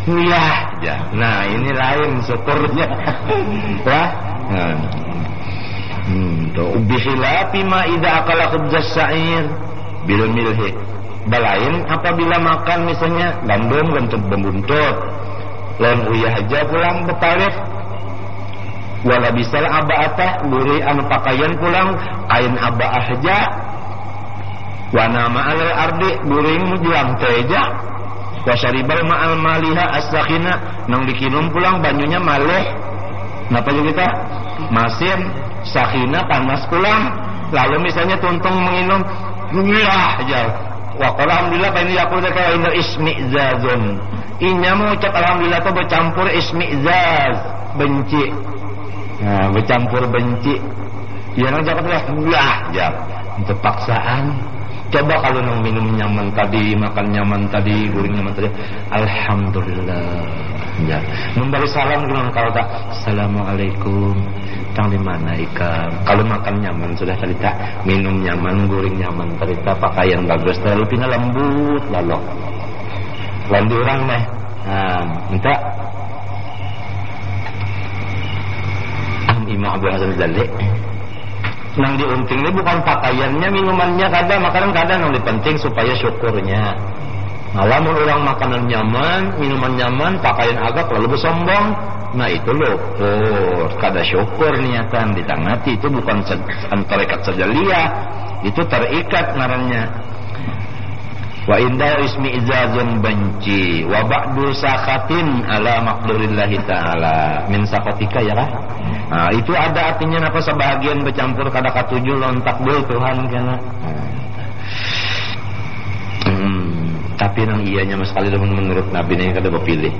Ya. Nah ini lain syukurnya. Wah. Bihilafi ma idza akala khubzas sa'ir bil milhi. Balain apabila makan misalnya gandum gantut bebuntut. Lain uyah aja pulang betalif. Wala bisal aba'ata buri anu pakaian pulang kain aba'ah aja. Wa nama alal ardi buri mujuang teja. Wa syaribal ma'al maliha as-sakhina, nang dikinum pulang banyunya maleh. Napa juga kita? Masin, sakhina panas pulang. Lalu misalnya tuntung menginum, ya aja. Wa alhamdulillah fa ini yaqulu ka inna ismi'zazun. Inya mengucap alhamdulillah itu bercampur ismi'zaz, benci. Nah, bercampur benci. Ya nang jabat ya. Itu paksaan. Coba kalau nang minum nyaman tadi, makan nyaman tadi, goreng nyaman tadi, alhamdulillah. Ya. Memberi salam dengan kalau tak assalamualaikum. Tang di mana ikan? Kalau makan nyaman sudah cerita, minum nyaman, goreng nyaman cerita, pakaian bagus, terlalu pina lembut lalu. Lalu orang mah, minta Imam Abu Hasan Zali. Nang diunting ini bukan pakaiannya, minumannya kadang, makanan kadang yang penting supaya syukurnya. Nah, lamun orang makanan nyaman, minuman nyaman, pakaian agak lalu bersombong. Nah itu loh, kada syukur niatan ditangati, itu bukan terikat sajalia, itu terikat ngarannya. Wa inda ismi izazun benci, wa ba'du sakhatin ala maqdurillahi ta'ala min sakhatika ya kah? Nah itu ada artinya apa sebahagian bercampur kada katuju lawan takdir Tuhan kana. Tapi nang iyanya sekali menurut Nabi ini kada berpilih.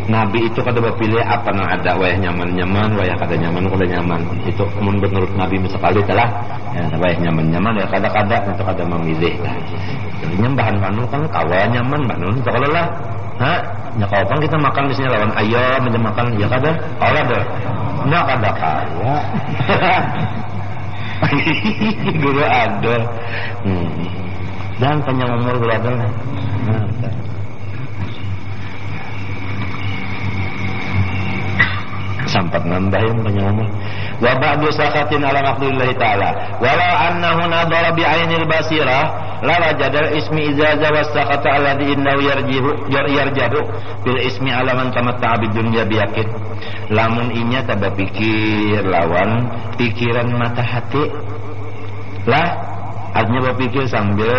Nabi itu kada berpilih apa nang ada wayah nyaman-nyaman, wayah kada nyaman, kada nyaman. Itu menurut Nabi sekali telah ya, wayah nyaman-nyaman ya kada-kada itu kada memilih lah. Jadinya bahan manu kan kawa nyaman banun kalau lah. Nyakapan kita makan misalnya lawan ayam aja makan ya kada. Kalau ada. Enggak kada kaya. Guru ada. Dan panjang umur berada. Sampai nambahin panjang umur. Wa ba'du sakatin ala maqdurillahi ta'ala walau annahu nadara bi'ainil basirah la wajadal ismi izaza was sakata alladhi innahu yarjahu bil ismi ala man tamatta'a bid dunya biyaqin. Lamun inya tak berpikir lawan pikiran mata hati lah. Artinya berpikir sambil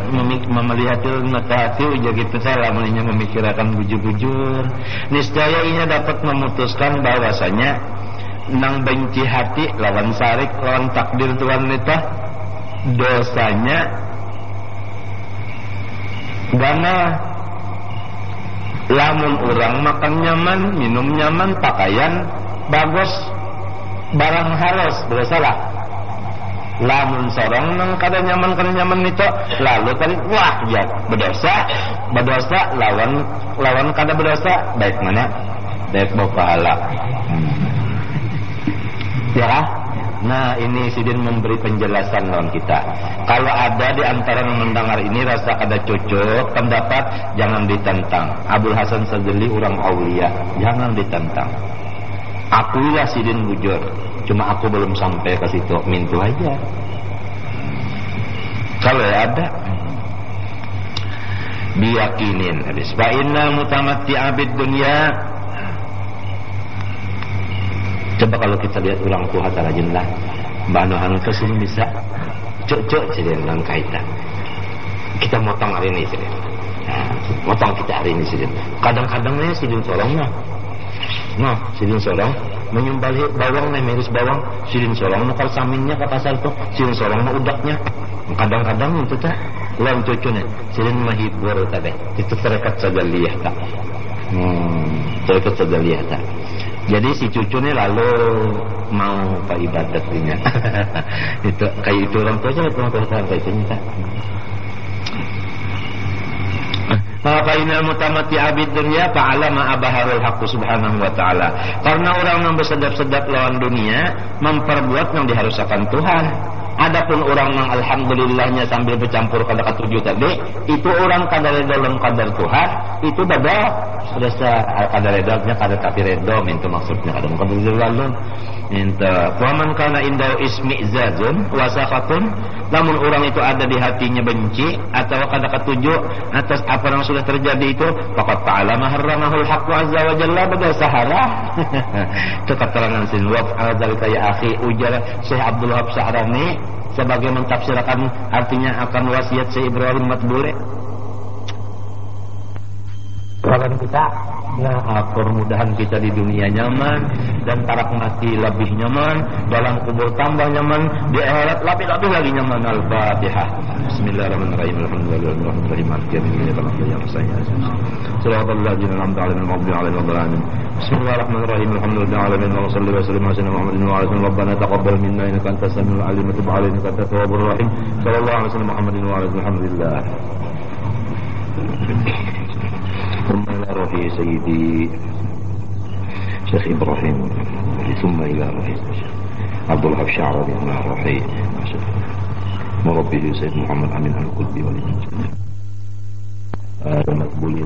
melihat mata hati ujar gitu saya lamunnya memikirkan bujur-bujur. Niscaya inya dapat memutuskan bahwasanya nang benci hati lawan sarik lawan takdir Tuhan nita dosanya gana. Lamun orang makan nyaman, minum nyaman, pakaian bagus, barang halus bersalah. Lamun sorong nang kada nyaman itu lalu tadi wah ya berdosa lawan kada berdosa baik mana baik pahala. Ya, nah ini Sidin memberi penjelasan lawan kita. Kalau ada di antara yang mendengar ini rasa kada cocok pendapat, jangan ditentang. Abdul Hasan Sadzali orang aulia, jangan ditentang. Akulah Sidin bujur, cuma aku belum sampai ke situ, mintu aja. Kalau ada diyakinin habis. Fa inna mutamatti'a bid dunya. Coba kalau kita lihat ulang tua tarajin lah, Mbak Nohan itu sini bisa cocok jadi dengan kaitan. Kita motong hari ini sini, motong kita hari ini sini. Kadang-kadang nih sidin sorongnya. Nah, sidin sorong menyumbal bawang nih miris bawang, sidin sorong nukar saminnya ke pasar tuh, sidin sorong mau udaknya. Kadang-kadang itu tak, ulang cocoknya, sidin mahibur tadi, itu terikat saja lihat tak, terikat saja lihat tak. Jadi si cucu ni lalu mau pak ibadatnya, itu kayak itu orang tua saja orang tua kayak itu tak. Maka inal mutamati abid dunia fa'ala ma abaharul haqq subhanahu wa ta'ala. Karena orang yang bersedap-sedap lawan dunia memperbuat yang diharuskan Tuhan. Adapun orang yang alhamdulillahnya sambil bercampur kadar ketujuh tadi, itu orang kadar redha dalam kadar Tuhan, itu beda. Sudah kadar redanya kadar tapi redha itu maksudnya kadang kadar lalu. Inta waman kana indau ismi zazun wasafatun, namun orang itu ada di hatinya benci atau kadar ketujuh atas apa yang sudah terjadi itu, faqad ta'ala maharramahul haqq azza wa jalla bada sahara. Itu keterangan sin wa adzalika ya akhi ujar Syekh Abdul Wahab Sa'rani sebagai mentafsirkan artinya akan wasiat Syekh Ibrahim Matbure. Lawan kita. Nah, mudah-mudahan kita di dunia nyaman dan tarak mati lebih nyaman, dalam kubur tambah nyaman, di akhirat lebih lagi nyaman. Al-Fatihah. Bismillahirrahmanirrahim. Alhamdulillahirrahmanirrahim. Shiratal ladzina an'amta 'alaihim ghairil maghdubi 'alaihim waladdallin. Bismillahirrahmanirrahim. Alhamdulillahirabbil alamin. Wa shalli wa sallim ala sayyidina Muhammadin wa ala alihi. Rabbana taqabbal minna innaka antas samiul 'alim wa tub 'alaina innaka antat tawwabur rahim. Sallallahu alaihi wasallam Muhammadin wa ala alihi. Alhamdulillah. ثم إلى روحي سيدي شيخ إبراهيم ثم إلى روحي عبد الوهاب الشعراوي مع روحي مربي سيد محمد أمين القلبي والمقبول